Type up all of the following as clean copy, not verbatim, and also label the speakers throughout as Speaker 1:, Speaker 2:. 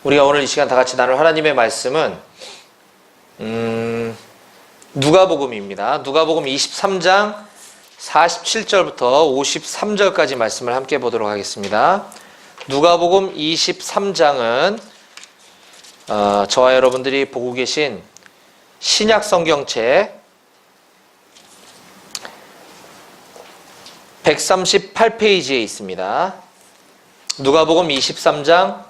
Speaker 1: 우리가 오늘 이 시간 다 같이 나눌 하나님의 말씀은 누가복음입니다. 누가복음 23장 47절부터 53절까지 말씀을 함께 보도록 하겠습니다. 누가복음 23장은 저와 여러분들이 보고 계신 신약 성경책 138페이지에 있습니다. 누가복음 23장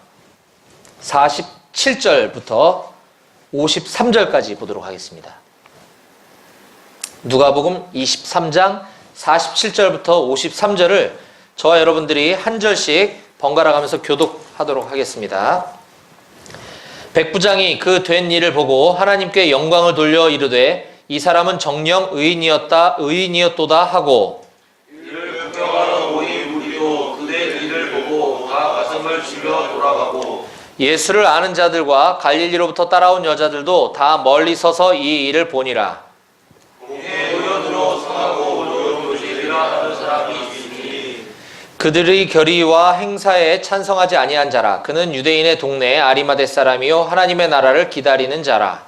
Speaker 1: 47절부터 53절까지 보도록 하겠습니다. 누가복음 23장 47절부터 53절을 저와 여러분들이 한 절씩 번갈아 가면서 교독하도록 하겠습니다. 백부장이 그 된 일을 보고 하나님께 영광을 돌려 이르되 이 사람은 정녕 의인이었도다 하고
Speaker 2: 이를 구경하러 모인 무리도 그의 일을 보고 다 가슴을 치며 돌아가고
Speaker 1: 예수를 아는 자들과 갈릴리로부터 따라온 여자들도 다 멀리 서서 이 일을 보니라.
Speaker 2: 공에 의원으로 성하고 노용교실이라 하는 사람이 있으니
Speaker 1: 그들의 결의와 행사에 찬성하지 아니한 자라. 그는 유대인의 동네 아리마대 사람이요 하나님의 나라를 기다리는 자라.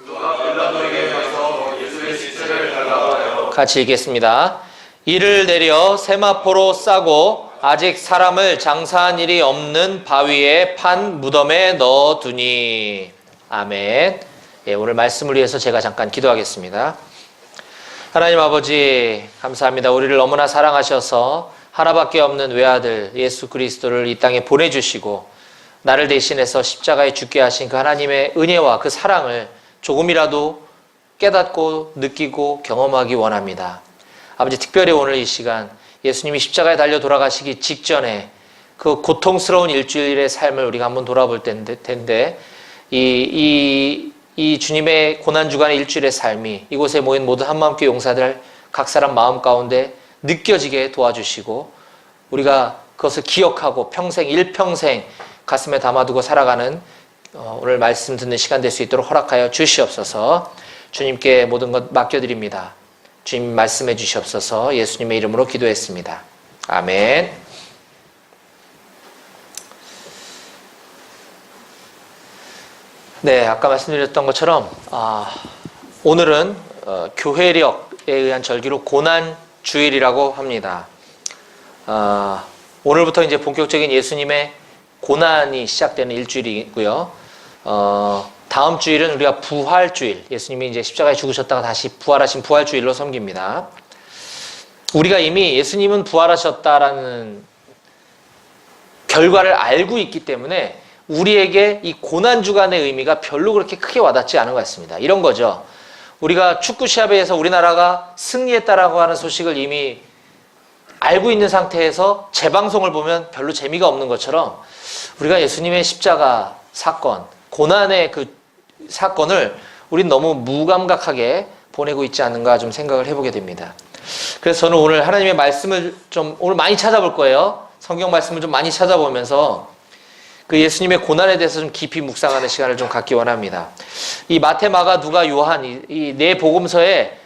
Speaker 2: 그가 빌라도에게 가서 예수의 시체를 달라고 하여
Speaker 1: 같이 읽겠습니다. 이를 내려 세마포로 싸고 아직 사람을 장사한 일이 없는 바위에 판 무덤에 넣어두니. 아멘. 예, 오늘 말씀을 위해서 제가 잠깐 기도하겠습니다. 하나님 아버지 감사합니다. 우리를 너무나 사랑하셔서 하나밖에 없는 외아들 예수 그리스도를 이 땅에 보내주시고 나를 대신해서 십자가에 죽게 하신 그 하나님의 은혜와 그 사랑을 조금이라도 깨닫고 느끼고 경험하기 원합니다. 아버지 특별히 오늘 이 시간 예수님이 십자가에 달려 돌아가시기 직전에 그 고통스러운 일주일의 삶을 우리가 한번 돌아볼 텐데 이 주님의 고난주간의 일주일의 삶이 이곳에 모인 모든 한마음교회 용사들 각 사람 마음 가운데 느껴지게 도와주시고 우리가 그것을 기억하고 일평생 가슴에 담아두고 살아가는 오늘 말씀 듣는 시간 될 수 있도록 허락하여 주시옵소서. 주님께 모든 것 맡겨드립니다. 주님 말씀해 주시옵소서. 예수님의 이름으로 기도했습니다. 아멘. 네, 아까 말씀드렸던 것처럼 오늘은 교회력에 의한 절기로 고난주일이라고 합니다. 오늘부터 이제 본격적인 예수님의 고난이 시작되는 일주일이고요. 다음 주일은 우리가 부활주일, 예수님이 이제 십자가에 죽으셨다가 다시 부활하신 부활주일로 섬깁니다. 우리가 이미 예수님은 부활하셨다라는 결과를 알고 있기 때문에 우리에게 이 고난주간의 의미가 별로 그렇게 크게 와닿지 않은 것 같습니다. 이런 거죠. 우리가 축구 시합에서 우리나라가 승리했다라고 하는 소식을 이미 알고 있는 상태에서 재방송을 보면 별로 재미가 없는 것처럼 우리가 예수님의 십자가 사건, 고난의 그 사건을 우린 너무 무감각하게 보내고 있지 않는가 좀 생각을 해보게 됩니다. 그래서 저는 오늘 하나님의 말씀을 좀 오늘 많이 찾아볼 거예요. 성경 말씀을 좀 많이 찾아보면서 그 예수님의 고난에 대해서 좀 깊이 묵상하는 시간을 좀 갖기 원합니다. 이 마태, 마가, 누가, 요한 이 네 복음서에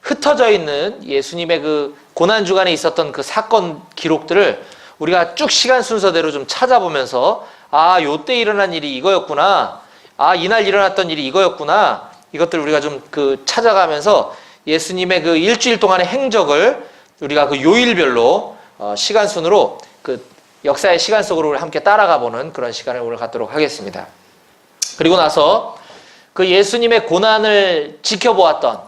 Speaker 1: 흩어져 있는 예수님의 그 고난주간에 있었던 그 사건 기록들을 우리가 쭉 시간 순서대로 좀 찾아보면서 요때 일어난 일이 이거였구나. 이날 일어났던 일이 이거였구나. 이것들 우리가 좀 찾아가면서 예수님의 그 일주일 동안의 행적을 우리가 그 요일별로 시간 순으로 그 역사의 시간 속으로 함께 따라가 보는 그런 시간을 오늘 갖도록 하겠습니다. 그리고 나서 그 예수님의 고난을 지켜보았던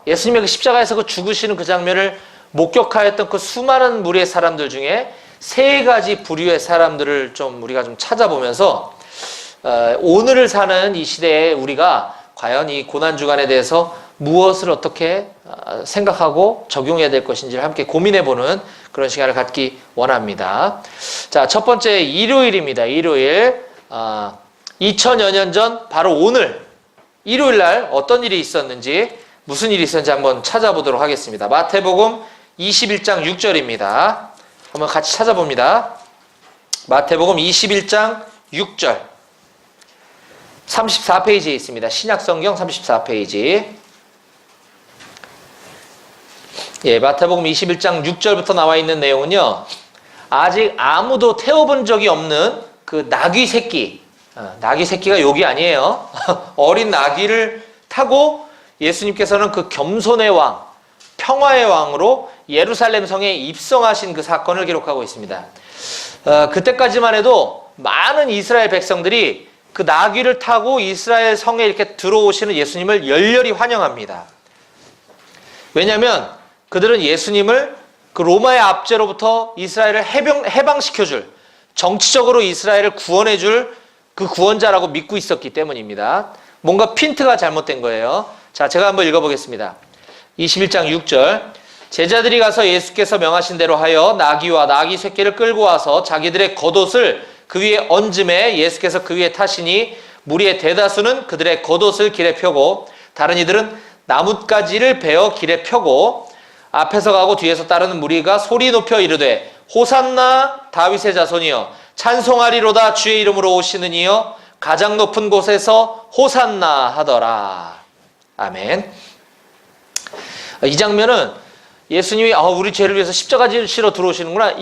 Speaker 1: 예수님의 그 십자가에서 그 죽으시는 그 장면을 목격하였던 그 수많은 무리의 사람들 중에 세 가지 부류의 사람들을 좀 우리가 좀 찾아보면서 오늘을 사는 이 시대에 우리가 과연 이 고난주간에 대해서 무엇을 어떻게 생각하고 적용해야 될 것인지를 함께 고민해보는 그런 시간을 갖기 원합니다. 자, 첫 번째 일요일입니다. 일요일 2000여 년 전 바로 오늘 일요일 날 어떤 일이 있었는지 무슨 일이 있었는지 한번 찾아보도록 하겠습니다. 마태복음 21장 6절입니다. 한번 같이 찾아봅니다. 마태복음 21장 6절 34페이지에 있습니다. 신약성경 34페이지. 예, 마태복음 21장 6절부터 나와 있는 내용은요. 아직 아무도 태워본 적이 없는 그 나귀 새끼, 나귀 새끼가 욕이 아니에요. 어린 나귀를 타고 예수님께서는 그 겸손의 왕, 평화의 왕으로 예루살렘 성에 입성하신 그 사건을 기록하고 있습니다. 그때까지만 해도 많은 이스라엘 백성들이 그 나귀를 타고 이스라엘 성에 이렇게 들어오시는 예수님을 열렬히 환영합니다. 왜냐하면 그들은 예수님을 그 로마의 압제로부터 이스라엘을 해방시켜줄, 정치적으로 이스라엘을 구원해줄 그 구원자라고 믿고 있었기 때문입니다. 뭔가 핀트가 잘못된 거예요. 자, 제가 한번 읽어보겠습니다. 21장 6절. 제자들이 가서 예수께서 명하신 대로 하여 나귀와 나귀 새끼를 끌고 와서 자기들의 겉옷을 그 위에 얹음에 예수께서 그 위에 타시니 무리의 대다수는 그들의 겉옷을 길에 펴고 다른 이들은 나뭇가지를 베어 길에 펴고 앞에서 가고 뒤에서 따르는 무리가 소리 높여 이르되 호산나 다윗의 자손이여 찬송하리로다 주의 이름으로 오시는 이여 가장 높은 곳에서 호산나 하더라. 아멘. 이 장면은 예수님이 우리 죄를 위해서 십자가를 실어 들어오시는구나,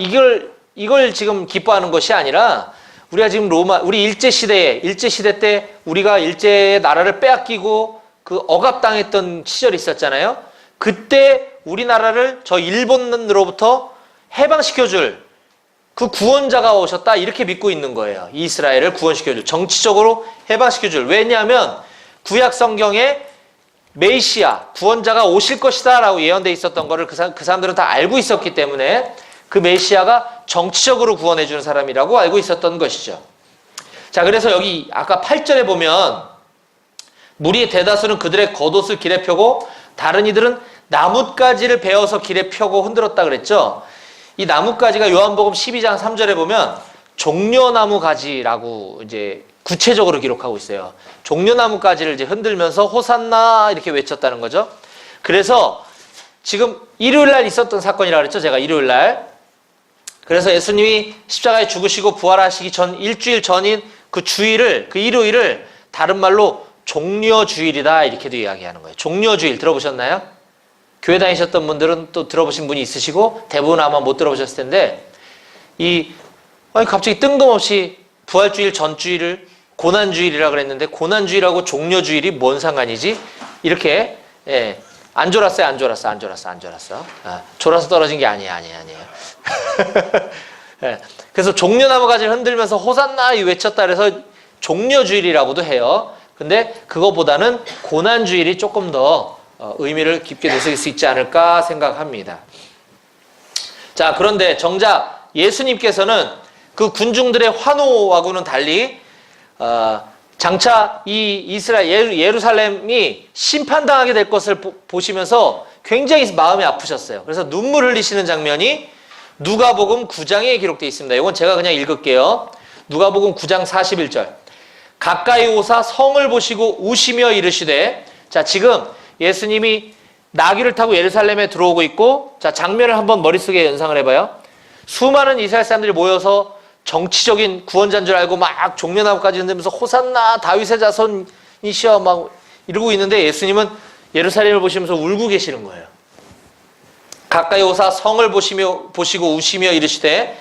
Speaker 1: 이걸 지금 기뻐하는 것이 아니라, 우리가 지금 우리 일제시대 때 우리가 일제의 나라를 빼앗기고 그 억압당했던 시절이 있었잖아요. 그때 우리나라를 저 일본으로부터 해방시켜줄 그 구원자가 오셨다, 이렇게 믿고 있는 거예요. 이스라엘을 구원시켜줄, 정치적으로 해방시켜줄. 왜냐하면 구약 성경에 메시아, 구원자가 오실 것이다 라고 예언되어 있었던 거를 그 사람들은 다 알고 있었기 때문에 그 메시아가 정치적으로 구원해 주는 사람이라고 알고 있었던 것이죠. 자, 그래서 여기 아까 8절에 보면 무리의 대다수는 그들의 겉옷을 길에 펴고 다른 이들은 나뭇가지를 베어서 길에 펴고 흔들었다 그랬죠. 이 나뭇가지가 요한복음 12장 3절에 보면 종려나무 가지라고 이제 구체적으로 기록하고 있어요. 종려나무 가지를 이제 흔들면서 호산나 이렇게 외쳤다는 거죠. 그래서 지금 일요일 날 있었던 사건이라 그랬죠. 제가 일요일 날. 그래서 예수님이 십자가에 죽으시고 부활하시기 전 일주일 전인 그 주일을, 그 일요일을 다른 말로 종려주일이다 이렇게도 이야기하는 거예요. 종려주일 들어보셨나요? 교회 다니셨던 분들은 또 들어보신 분이 있으시고 대부분 아마 못 들어보셨을 텐데, 갑자기 뜬금없이 부활주일 전주일을 고난주일이라 그랬는데 고난주일하고 종려주일이 뭔 상관이지? 이렇게, 안 졸았어요, 안 졸았어. 졸아서 떨어진 게 아니에요. 그래서 종려나무 가지를 흔들면서 호산나 외쳤다 그래서 종려주일이라고도 해요. 근데 그거보다는 고난주일이 조금 더 의미를 깊게 되새길 수 있지 않을까 생각합니다. 자, 그런데 정작 예수님께서는 그 군중들의 환호하고는 달리 장차 이 이스라엘 예루살렘이 심판당하게 될 것을 보시면서 굉장히 마음이 아프셨어요. 그래서 눈물 흘리시는 장면이 누가복음 9장에 기록되어 있습니다. 이건 제가 그냥 읽을게요. 누가복음 9장 41절. 가까이 오사 성을 보시고 우시며 이르시되, 자, 지금 예수님이 나귀를 타고 예루살렘에 들어오고 있고, 자, 장면을 한번 머릿속에 연상을 해봐요. 수많은 이스라엘 사람들이 모여서 정치적인 구원자인 줄 알고 막 종려나무까지 흔들면서 호산나 다윗의 자손이시여 막 이러고 있는데 예수님은 예루살렘을 보시면서 울고 계시는 거예요. 가까이 오사 성을 보시고 우시며 이르시되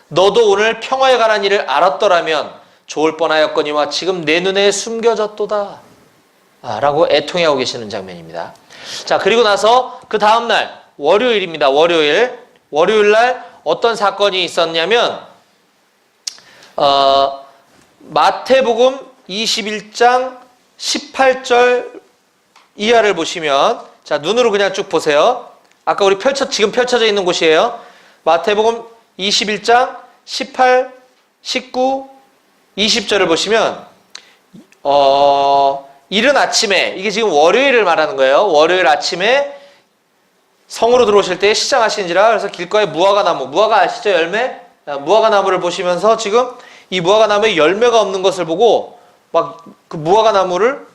Speaker 1: 너도 오늘 평화에 관한 일을 알았더라면 좋을 뻔하였거니와 지금 내 눈에 숨겨졌도다 라고 애통해하고 계시는 장면입니다. 자, 그리고 나서 그 다음날 월요일입니다. 월요일날 어떤 사건이 있었냐면 마태복음 21장 18절 이하를 보시면, 자, 눈으로 그냥 쭉 보세요. 아까 우리 지금 펼쳐져 있는 곳이에요. 마태복음 21장 18, 19, 20절을 보시면 이른 아침에, 이게 지금 월요일을 말하는 거예요. 월요일 아침에 성으로 들어오실 때 시장하시는지라, 그래서 길가에 무화과 아시죠? 열매? 무화과 나무를 보시면서 지금 이 무화과 나무에 열매가 없는 것을 보고 막 그 무화과 나무를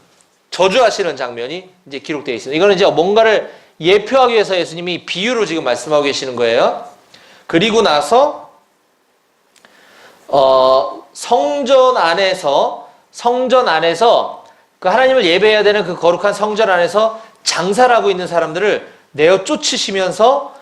Speaker 1: 저주하시는 장면이 이제 기록되어 있습니다. 이거는 이제 뭔가를 예표하기 위해서 예수님이 비유로 지금 말씀하고 계시는 거예요. 그리고 나서 성전 안에서 그 하나님을 예배해야 되는 그 거룩한 성전 안에서 장사를 하고 있는 사람들을 내어 쫓으시면서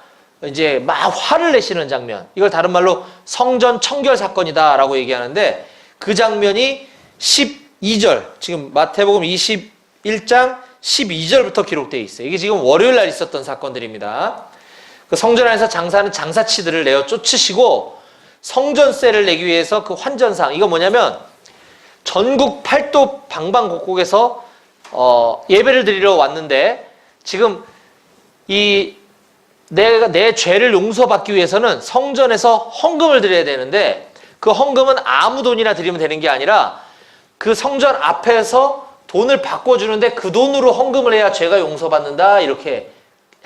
Speaker 1: 이제 막 화를 내시는 장면, 이걸 다른 말로 성전 청결 사건이다라고 얘기하는데, 그 장면이 12절, 지금 마태복음 21장 12절부터 기록되어 있어요. 이게 지금 월요일 날 있었던 사건들입니다. 그 성전 안에서 장사하는 장사치들을 내어 쫓으시고 성전세를 내기 위해서 그 환전상, 이거 뭐냐면 전국 팔도 방방곡곡에서 예배를 드리러 왔는데, 지금 내 죄를 용서받기 위해서는 성전에서 헌금을 드려야 되는데, 그 헌금은 아무 돈이나 드리면 되는 게 아니라 그 성전 앞에서 돈을 바꿔주는데 그 돈으로 헌금을 해야 죄가 용서받는다, 이렇게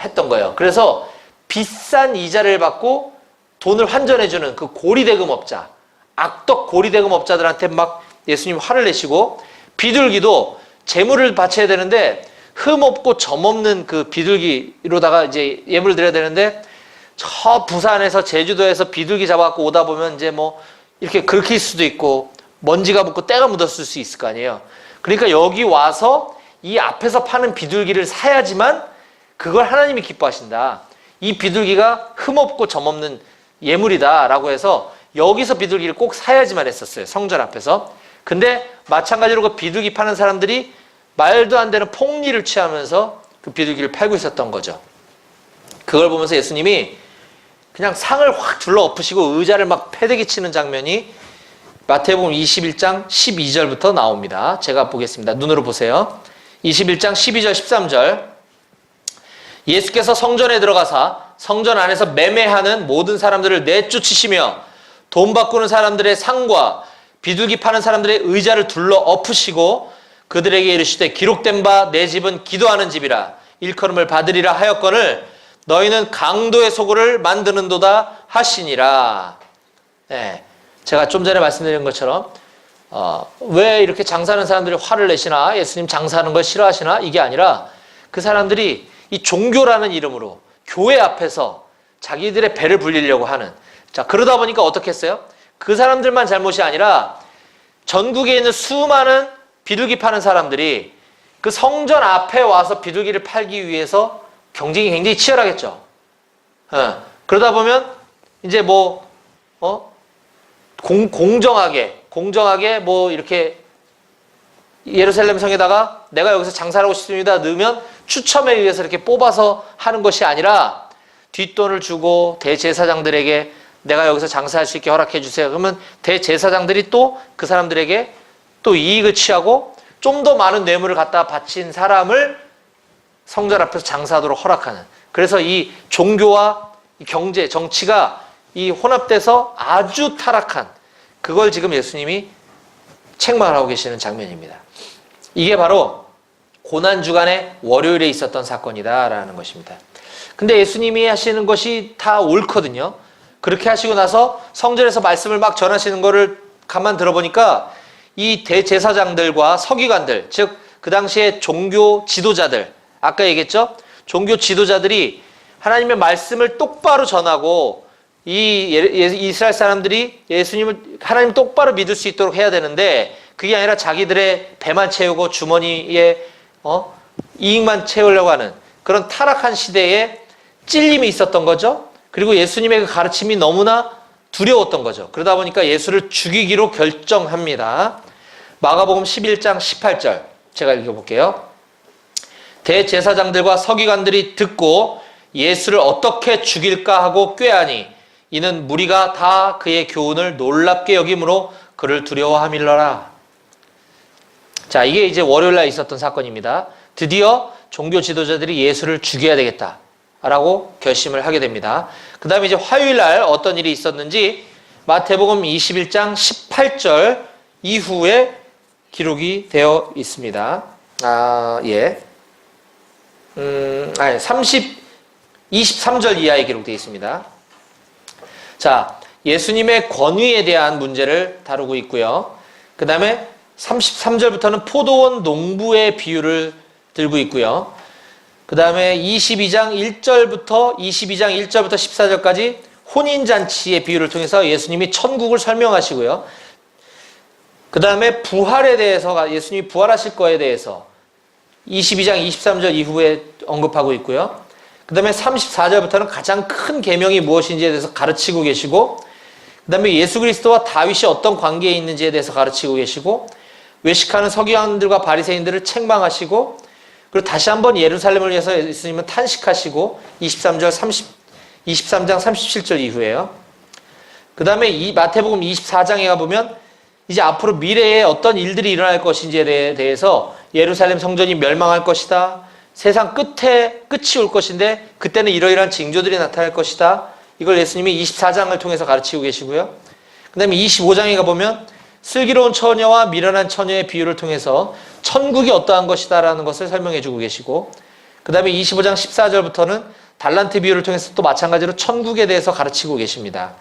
Speaker 1: 했던 거예요. 그래서 비싼 이자를 받고 돈을 환전해주는 그 고리대금업자, 악덕 고리대금업자들한테 막 예수님 화를 내시고, 비둘기도 재물을 바쳐야 되는데 흠 없고 점 없는 그 비둘기로다가 이제 예물을 드려야 되는데, 저 부산에서 제주도에서 비둘기 잡아갖고 오다 보면 이제 뭐 이렇게 긁힐 수도 있고 먼지가 묻고 때가 묻었을 수 있을 거 아니에요. 그러니까 여기 와서 이 앞에서 파는 비둘기를 사야지만 그걸 하나님이 기뻐하신다. 이 비둘기가 흠 없고 점 없는 예물이다 라고 해서 여기서 비둘기를 꼭 사야지만 했었어요. 성전 앞에서. 근데 마찬가지로 그 비둘기 파는 사람들이 말도 안 되는 폭리를 취하면서 그 비둘기를 팔고 있었던 거죠. 그걸 보면서 예수님이 그냥 상을 확 둘러 엎으시고 의자를 막 패대기 치는 장면이 마태복음 21장 12절부터 나옵니다. 제가 보겠습니다. 눈으로 보세요. 21장 12절 13절. 예수께서 성전에 들어가사 성전 안에서 매매하는 모든 사람들을 내쫓으시며 돈 바꾸는 사람들의 상과 비둘기 파는 사람들의 의자를 둘러 엎으시고 그들에게 이르시되 기록된 바 내 집은 기도하는 집이라 일컬음을 받으리라 하였거늘 너희는 강도의 소굴을 만드는도다 하시니라. 네, 제가 좀 전에 말씀드린 것처럼 왜 이렇게 장사하는 사람들이 화를 내시나, 예수님 장사하는 걸 싫어하시나, 이게 아니라 그 사람들이 이 종교라는 이름으로 교회 앞에서 자기들의 배를 불리려고 하는, 자, 그러다 보니까 어떻게 했어요? 그 사람들만 잘못이 아니라 전국에 있는 수많은 비둘기 파는 사람들이 그 성전 앞에 와서 비둘기를 팔기 위해서 경쟁이 굉장히 치열하겠죠. 그러다 보면 이제 뭐 공정하게 뭐 이렇게 예루살렘 성에다가 내가 여기서 장사하고 싶습니다 넣으면 추첨에 의해서 이렇게 뽑아서 하는 것이 아니라 뒷돈을 주고 대제사장들에게 내가 여기서 장사할 수 있게 허락해 주세요. 그러면 대제사장들이 또 그 사람들에게 또 이익을 취하고 좀 더 많은 뇌물을 갖다 바친 사람을 성전 앞에서 장사하도록 허락하는, 그래서 이 종교와 이 경제, 정치가 이 혼합돼서 아주 타락한, 그걸 지금 예수님이 책망하고 계시는 장면입니다. 이게 바로 고난주간의 월요일에 있었던 사건이다라는 것입니다. 근데 예수님이 하시는 것이 다 옳거든요. 그렇게 하시고 나서 성전에서 말씀을 막 전하시는 거를 가만 들어보니까 이 대제사장들과 서기관들, 즉 그 당시에 종교 지도자들, 아까 얘기했죠? 종교 지도자들이 하나님의 말씀을 똑바로 전하고 이스라엘 사람들이 하나님을 똑바로 믿을 수 있도록 해야 되는데, 그게 아니라 자기들의 배만 채우고 주머니에 이익만 채우려고 하는 그런 타락한 시대에 찔림이 있었던 거죠. 그리고 예수님의 그 가르침이 너무나 두려웠던 거죠. 그러다 보니까 예수를 죽이기로 결정합니다. 마가복음 11장 18절 제가 읽어볼게요. 대제사장들과 서기관들이 듣고 예수를 어떻게 죽일까 하고 꾀하니 이는 무리가 다 그의 교훈을 놀랍게 여김으로 그를 두려워함일러라. 자, 이게 이제 월요일날 있었던 사건입니다. 드디어 종교 지도자들이 예수를 죽여야 되겠다라고 결심을 하게 됩니다. 그 다음에 이제 화요일날 어떤 일이 있었는지 마태복음 21장 18절 이후에 기록이 되어 있습니다. 23절 이하에 기록되어 있습니다. 자, 예수님의 권위에 대한 문제를 다루고 있고요. 그 다음에 33절부터는 포도원 농부의 비유를 들고 있고요. 그 다음에 22장 1절부터 14절까지 혼인잔치의 비유를 통해서 예수님이 천국을 설명하시고요. 그 다음에 부활에 대해서, 예수님이 부활하실 거에 대해서 22장 23절 이후에 언급하고 있고요. 그 다음에 34절부터는 가장 큰 계명이 무엇인지에 대해서 가르치고 계시고, 그 다음에 예수 그리스도와 다윗이 어떤 관계에 있는지에 대해서 가르치고 계시고, 외식하는 서기관들과 바리새인들을 책망하시고, 그리고 다시 한번 예루살렘을 위해서 예수님은 탄식하시고 23장 37절 이후에요. 그 다음에 이 마태복음 24장에 가보면 이제 앞으로 미래에 어떤 일들이 일어날 것인지에 대해서 예루살렘 성전이 멸망할 것이다. 세상 끝이 올 것인데 그때는 이러이러한 징조들이 나타날 것이다. 이걸 예수님이 24장을 통해서 가르치고 계시고요. 그 다음에 25장에 가보면 슬기로운 처녀와 미련한 처녀의 비유를 통해서 천국이 어떠한 것이다라는 것을 설명해 주고 계시고, 그 다음에 25장 14절부터는 달란트 비유를 통해서 또 마찬가지로 천국에 대해서 가르치고 계십니다.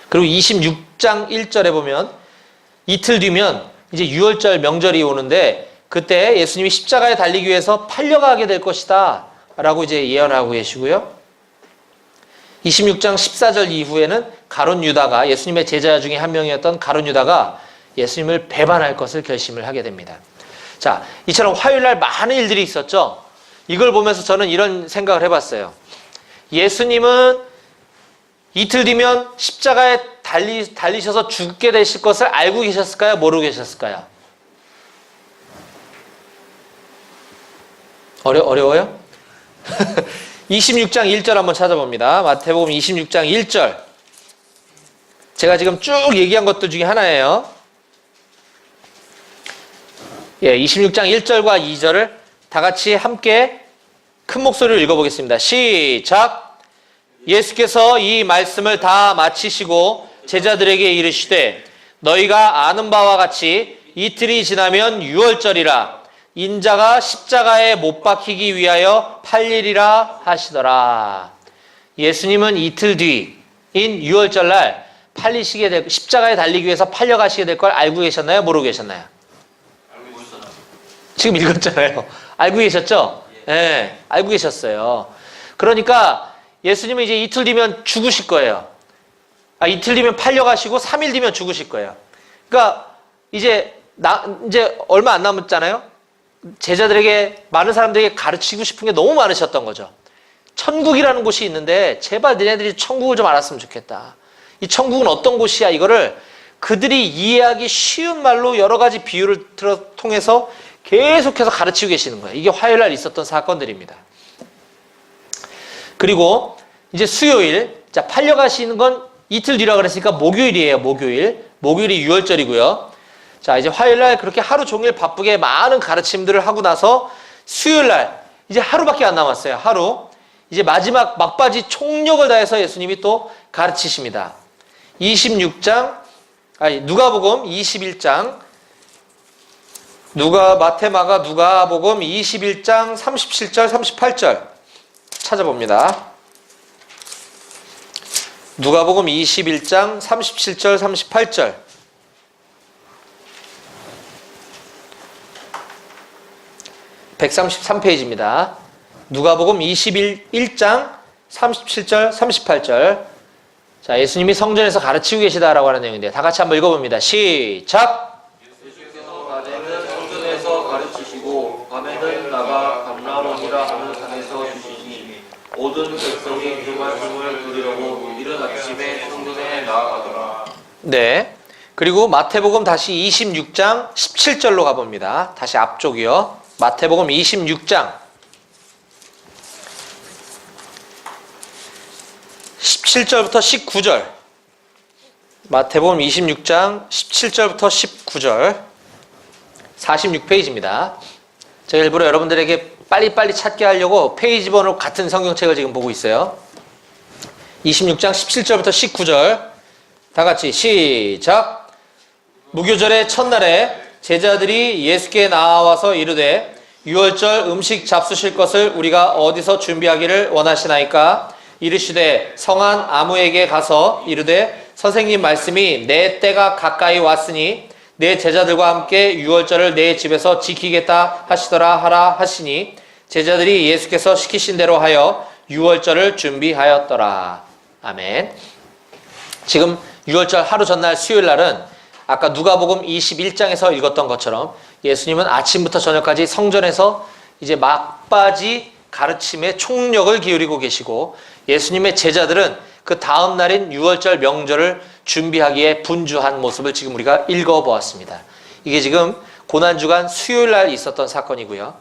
Speaker 1: 그리고 26장 1절에 보면 이틀 뒤면 이제 유월절 명절이 오는데 그때 예수님이 십자가에 달리기 위해서 팔려가게 될 것이다 라고 이제 예언하고 계시고요. 26장 14절 이후에는 가룟 유다가, 예수님의 제자 중에 한 명이었던 가룟 유다가 예수님을 배반할 것을 결심을 하게 됩니다. 자, 이처럼 화요일날 많은 일들이 있었죠. 이걸 보면서 저는 이런 생각을 해봤어요. 예수님은 이틀 뒤면 십자가에 달리셔서 죽게 되실 것을 알고 계셨을까요? 모르고 계셨을까요? 어려워요? 26장 1절 한번 찾아봅니다. 마태복음 26장 1절. 제가 지금 쭉 얘기한 것들 중에 하나예요. 26장 1절과 2절을 다 같이 함께 큰 목소리로 읽어보겠습니다. 시작! 예수께서 이 말씀을 다 마치시고 제자들에게 이르시되 너희가 아는 바와 같이 이틀이 지나면 유월절이라 인자가 십자가에 못 박히기 위하여 팔리리라 하시더라. 예수님은 이틀 뒤인 유월절날 팔리시게 될, 십자가에 달리기 위해서 팔려가시게 될 걸 알고 계셨나요? 모르고 계셨나요?
Speaker 2: 알고 있었나?
Speaker 1: 지금 읽었잖아요. 알고 계셨죠? 네, 알고 계셨어요. 그러니까 예수님은 이제 이틀 뒤면 죽으실 거예요. 이틀 뒤면 팔려가시고 3일 뒤면 죽으실 거예요. 그러니까 이제 얼마 안 남았잖아요. 제자들에게, 많은 사람들에게 가르치고 싶은 게 너무 많으셨던 거죠. 천국이라는 곳이 있는데 제발 너네들이 천국을 좀 알았으면 좋겠다. 이 천국은 어떤 곳이야? 이거를 그들이 이해하기 쉬운 말로 여러 가지 비유를 통해서 계속해서 가르치고 계시는 거예요. 이게 화요일날 있었던 사건들입니다. 그리고 이제 수요일, 자, 팔려가시는 건 이틀 뒤라고 그랬으니까 목요일이에요. 목요일이 유월절이고요. 자, 이제 화요일날 그렇게 하루 종일 바쁘게 많은 가르침들을 하고 나서 수요일날 이제 하루밖에 안 남았어요. 하루. 이제 마지막 막바지 총력을 다해서 예수님이 또 가르치십니다. 누가복음 21장, 누가복음 21장 37절, 38절 찾아봅니다. 누가복음 21장 37절, 38절. (133페이지입니다) 누가복음 21장 37절, 38절. 자, 예수님이 성전에서 가르치고 계시다라고 하는 내용인데 다 같이 한번 읽어봅니다. 시작!
Speaker 2: 예수께서 낮에는 성전에서 가르치시고 밤에는 나가 감람원이라 하는 산에서 주시니 모든 백성이 그 말씀을 들으려고 이른 아침에 성전에 나아가더라.
Speaker 1: 네. 그리고 마태복음 다시 26장 17절로 가봅니다. 다시 앞쪽이요. 마태복음 26장 17절부터 19절. 마태복음 26장 17절부터 19절. 46페이지입니다. 제가 일부러 여러분들에게 빨리빨리 찾게 하려고 페이지 번호 같은 성경책을 지금 보고 있어요. 26장 17절부터 19절. 다 같이 시작! 무교절의 첫날에 제자들이 예수께 나와서 이르되 유월절 음식 잡수실 것을 우리가 어디서 준비하기를 원하시나이까? 이르시되 성한 아무에게 가서 이르되 선생님 말씀이 내 때가 가까이 왔으니 내 제자들과 함께 유월절을 내 집에서 지키겠다 하시더라 하라 하시니 제자들이 예수께서 시키신 대로 하여 유월절을 준비하였더라. 아멘. 지금 유월절 하루 전날 수요일날은 아까 누가복음 21장에서 읽었던 것처럼 예수님은 아침부터 저녁까지 성전에서 이제 막바지 가르침에 총력을 기울이고 계시고 예수님의 제자들은 그 다음 날인 유월절 명절을 준비하기에 분주한 모습을 지금 우리가 읽어보았습니다. 이게 지금 고난주간 수요일 날 있었던 사건이고요.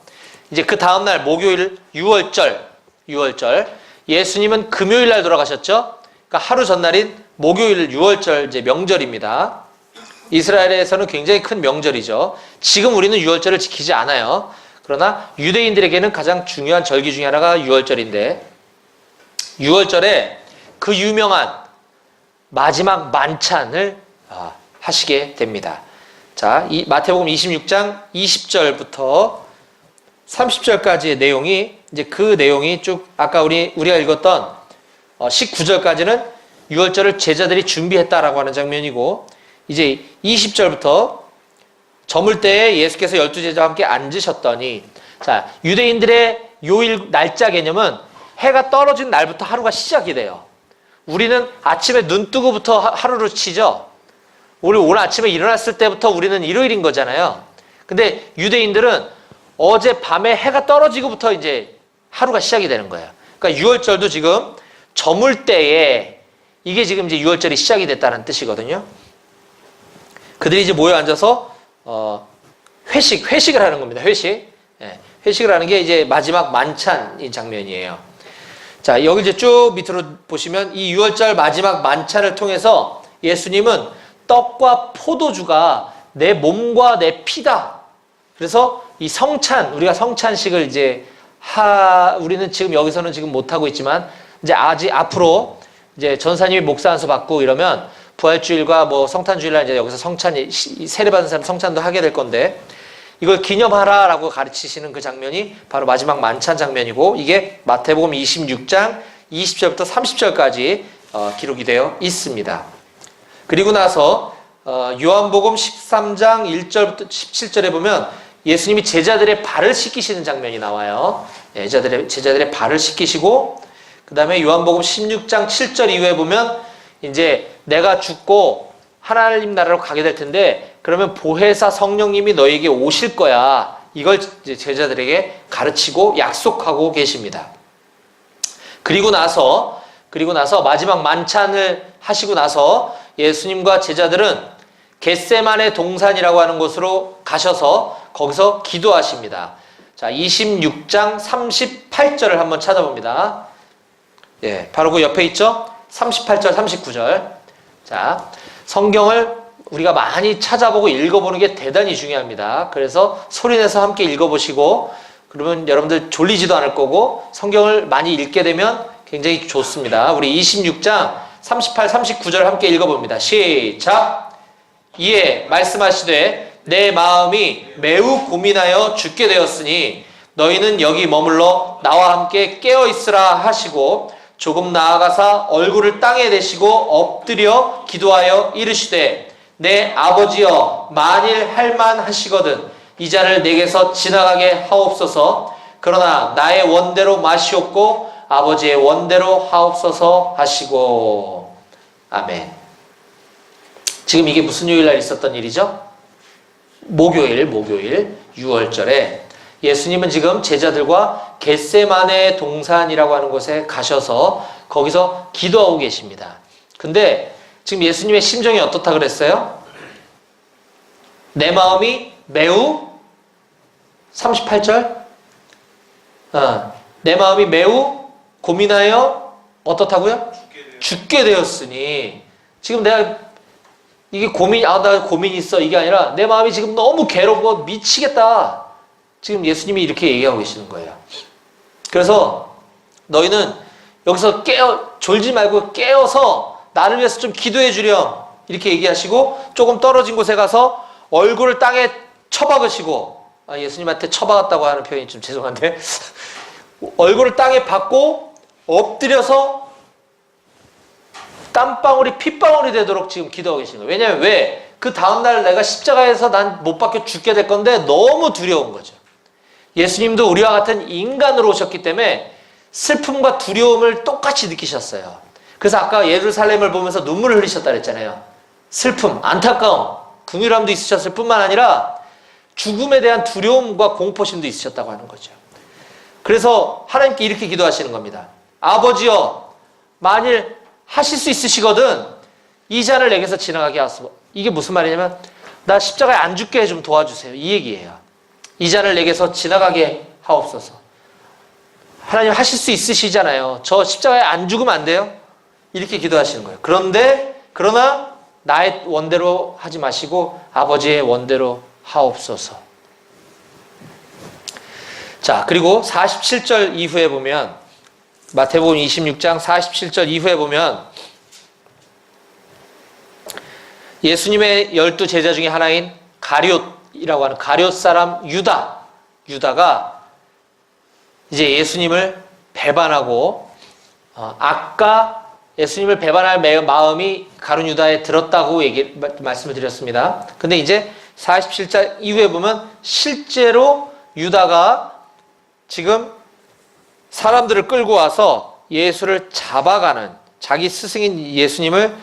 Speaker 1: 이제 그 다음날 목요일 6월절 예수님은 금요일 날 돌아가셨죠. 그러니까 하루 전날인 목요일 6월절 이제 명절입니다. 이스라엘에서는 굉장히 큰 명절이죠. 지금 우리는 6월절을 지키지 않아요. 그러나 유대인들에게는 가장 중요한 절기 중에 하나가 6월절인데 6월절에 그 유명한 마지막 만찬을 하시게 됩니다. 자, 이 마태복음 26장 20절부터 30절까지의 내용이 이제 그 내용이 쭉 아까 우리가 읽었던 19절까지는 6월절을 제자들이 준비했다라고 하는 장면이고 이제 20절부터 저물 때에 예수께서 12제자와 함께 앉으셨더니 자, 유대인들의 요일 날짜 개념은 해가 떨어진 날부터 하루가 시작이 돼요. 우리는 아침에 눈 뜨고부터 하루를 치죠. 우리 오늘 아침에 일어났을 때부터 우리는 일요일인 거잖아요. 근데 유대인들은 어제 밤에 해가 떨어지고부터 이제 하루가 시작이 되는 거예요. 그러니까 6월절도 지금 저물 때에 이게 지금 이제 6월절이 시작이 됐다는 뜻이거든요. 그들이 이제 모여 앉아서 회식을 하는 겁니다. 회식을 하는 게 이제 마지막 만찬인 장면이에요. 자, 여기 이제 쭉 밑으로 보시면 이 6월절 마지막 만찬을 통해서 예수님은 떡과 포도주가 내 몸과 내 피다. 그래서 이 성찬, 우리가 성찬식을 이제 우리는 지금 여기서는 지금 못하고 있지만 이제 아직 앞으로 이제 전사님이 목사 안수 받고 이러면 부활주일과 뭐 성탄주일날 이제 여기서 세례받은 사람 성찬도 하게 될 건데 이걸 기념하라라고 가르치시는 그 장면이 바로 마지막 만찬 장면이고 이게 마태복음 26장 20절부터 30절까지 기록이 되어 있습니다. 그리고 나서 요한복음 13장 1절부터 17절에 보면 예수님이 제자들의 발을 씻기시는 장면이 나와요. 제자들의 발을 씻기시고 그 다음에 요한복음 16장 7절 이후에 보면 이제 내가 죽고 하나님 나라로 가게 될 텐데 그러면 보혜사 성령님이 너에게 오실 거야. 이걸 이제 제자들에게 가르치고 약속하고 계십니다. 그리고 나서 마지막 만찬을 하시고 나서 예수님과 제자들은 겟세마네 동산이라고 하는 곳으로 가셔서 거기서 기도하십니다. 자, 26장 38절을 한번 찾아봅니다. 예, 바로 그 옆에 있죠? 38절, 39절. 자, 성경을 우리가 많이 찾아보고 읽어보는 게 대단히 중요합니다. 그래서 소리내서 함께 읽어보시고 그러면 여러분들 졸리지도 않을 거고 성경을 많이 읽게 되면 굉장히 좋습니다. 우리 26장 38, 39절 함께 읽어봅니다. 시작! 이에 말씀하시되 내 마음이 매우 고민하여 죽게 되었으니 너희는 여기 머물러 나와 함께 깨어있으라 하시고 조금 나아가사 얼굴을 땅에 대시고 엎드려 기도하여 이르시되 내 아버지여 만일 할만하시거든 이 잔을 내게서 지나가게 하옵소서. 그러나 나의 원대로 마시옵고 아버지의 원대로 하옵소서 하시고. 아멘. 지금 이게 무슨 요일날 있었던 일이죠? 목요일 6월절에 예수님은 지금 제자들과 겟세마네 동산이라고 하는 곳에 가셔서 거기서 기도하고 계십니다. 근데 지금 예수님의 심정이 어떻다 그랬어요? 내 마음이 매우 38절 내 마음이 매우 고민하여 어떻다고요? 죽게 되었으니 지금 내가 이게 나 고민이 있어 이게 아니라 내 마음이 지금 너무 괴롭고 미치겠다. 지금 예수님이 이렇게 얘기하고 계시는 거예요. 그래서 너희는 여기서 졸지 말고 깨어서 나를 위해서 좀 기도해 주렴. 이렇게 얘기하시고 조금 떨어진 곳에 가서 얼굴을 땅에 쳐박으시고 예수님한테 쳐박았다고 하는 표현이 좀 죄송한데 얼굴을 땅에 박고 엎드려서 땀방울이 핏방울이 되도록 지금 기도하고 계시는 거예요. 왜냐하면 그 다음날 내가 십자가에서 난 못 박혀 죽게 될 건데 너무 두려운 거죠. 예수님도 우리와 같은 인간으로 오셨기 때문에 슬픔과 두려움을 똑같이 느끼셨어요. 그래서 아까 예루살렘을 보면서 눈물을 흘리셨다 그랬잖아요. 슬픔, 안타까움, 긍휼함도 있으셨을 뿐만 아니라 죽음에 대한 두려움과 공포심도 있으셨다고 하는 거죠. 그래서 하나님께 이렇게 기도하시는 겁니다. 아버지여, 만일 하실 수 있으시거든 이 잔을 내게서 지나가게 하소서. 이게 무슨 말이냐면 나 십자가에 안 죽게 좀 도와주세요. 이 얘기예요. 이 잔을 내게서 지나가게 하옵소서. 하나님 하실 수 있으시잖아요. 저 십자가에 안 죽으면 안 돼요? 이렇게 기도하시는 거예요. 그러나 나의 원대로 하지 마시고 아버지의 원대로 하옵소서. 자, 그리고 47절 이후에 보면, 마태복음 26장 47절 이후에 보면 예수님의 12 제자 중에 하나인 가룟이라고 하는 가룟 사람 유다가 이제 예수님을 배반하고, 아까 예수님을 배반할 마음이 가룟 유다에 들었다고 말씀을 드렸습니다. 근데 이제 47절 이후에 보면 실제로 유다가 지금 사람들을 끌고 와서 예수를 잡아가는, 자기 스승인 예수님을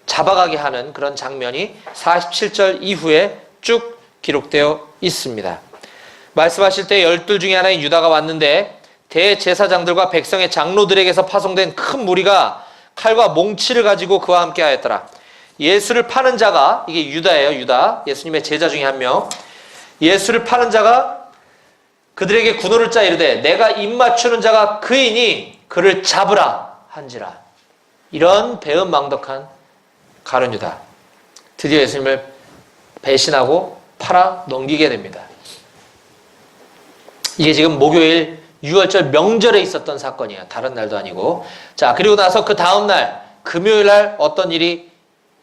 Speaker 1: 잡아가게 하는 그런 장면이 47절 이후에 쭉 기록되어 있습니다. 말씀하실 때 12 중에 하나인 유다가 왔는데 대제사장들과 백성의 장로들에게서 파송된 큰 무리가 칼과 몽치를 가지고 그와 함께 하였더라. 예수를 파는 자가, 이게 유다예요. 유다, 예수님의 제자 중에 한 명. 예수를 파는 자가 그들에게 군호를 짜 이르되 내가 입맞추는 자가 그이니 그를 잡으라 한지라. 이런 배은망덕한 가룟 유다, 드디어 예수님을 배신하고 팔아 넘기게 됩니다. 이게 지금 목요일 유월절 명절에 있었던 사건이에요. 다른 날도 아니고. 자, 그리고 나서 그 다음 날 금요일 날 어떤 일이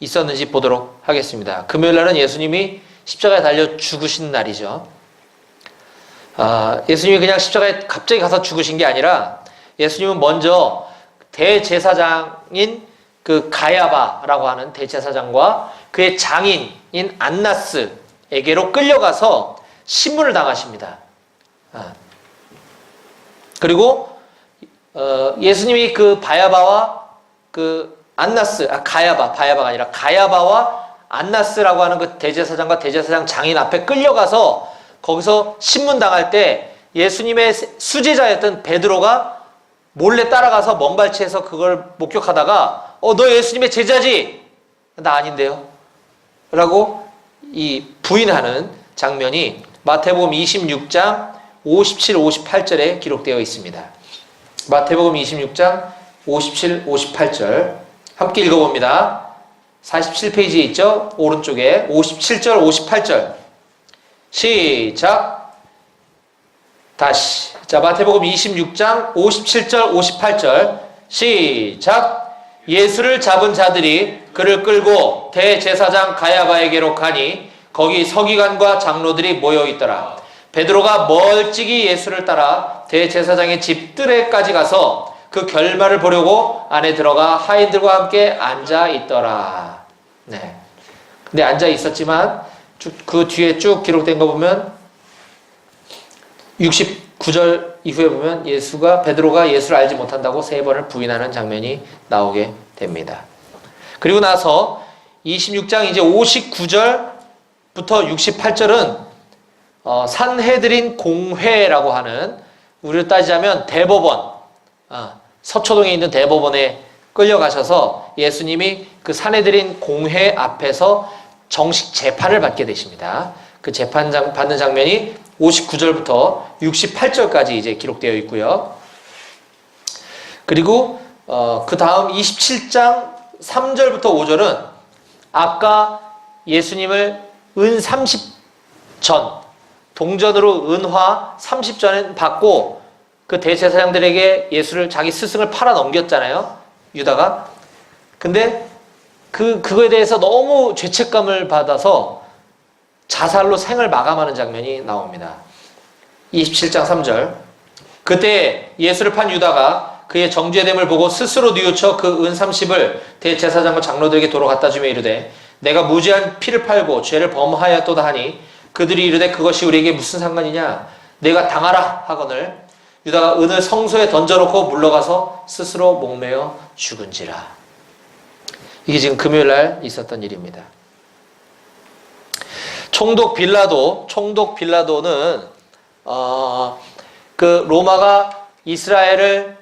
Speaker 1: 있었는지 보도록 하겠습니다. 금요일 날은 예수님이 십자가에 달려 죽으신 날이죠. 예수님이 그냥 십자가에 갑자기 가서 죽으신 게 아니라 예수님은 먼저 대제사장인 그 가야바라고 하는 대제사장과 그의 장인인 안나스에게로 끌려가서 신문을 당하십니다. 그리고 예수님이 그 바야바와 그 안나스, 바야바가 아니라 가야바와 안나스라고 하는 그 대제사장과 대제사장 장인 앞에 끌려가서 거기서 신문 당할 때 예수님의 수제자였던 베드로가 몰래 따라가서 먼발치에서 그걸 목격하다가 너 예수님의 제자지? 나 아닌데요? 라고 이 부인하는 장면이 마태복음 26장 57, 58절에 기록되어 있습니다. 마태복음 26장 57, 58절 함께 읽어봅니다. 47페이지에 있죠? 오른쪽에 57절, 58절 시작. 다시. 자, 마태복음 26장 57절, 58절 시작. 예수를 잡은 자들이 그를 끌고 대제사장 가야바에게로 가니 거기 서기관과 장로들이 모여 있더라. 베드로가 멀찍이 예수를 따라 대제사장의 집 뜰에까지 가서 그 결말을 보려고 안에 들어가 하인들과 함께 앉아 있더라. 네. 근데 앉아 있었지만 그 뒤에 쭉 기록된 거 보면 69절 이후에 보면 베드로가 예수를 알지 못한다고 3번을 부인하는 장면이 나오게 됩니다. 그리고 나서 26장 이제 59절부터 68절은 산헤드린 공회라고 하는, 우리를 따지자면 대법원, 서초동에 있는 대법원에 끌려가셔서 예수님이 그 산헤드린 공회 앞에서 정식 재판을 받게 되십니다. 그 재판 받는 장면이 59절부터 68절까지 이제 기록되어 있고요. 그리고 그 다음 27장 3절부터 5절은 아까 예수님을 은 30전, 동전으로 은화 30전 받고 그 대제사장들에게 예수를, 자기 스승을 팔아 넘겼잖아요, 유다가. 근데 그거에 대해서 너무 죄책감을 받아서 자살로 생을 마감하는 장면이 나옵니다. 27장 3절. 그때 예수를 판 유다가 그의 정죄됨을 보고 스스로 뉘우쳐 그 은 30을 대제사장과 장로들에게 도로 갖다 주며 이르되 내가 무죄한 피를 팔고 죄를 범하였도다 하니 그들이 이르되 그것이 우리에게 무슨 상관이냐, 내가 당하라 하거늘 유다가 은을 성소에 던져놓고 물러가서 스스로 목매어 죽은지라. 이게 지금 금요일날 있었던 일입니다. 총독 빌라도는 그 로마가 이스라엘을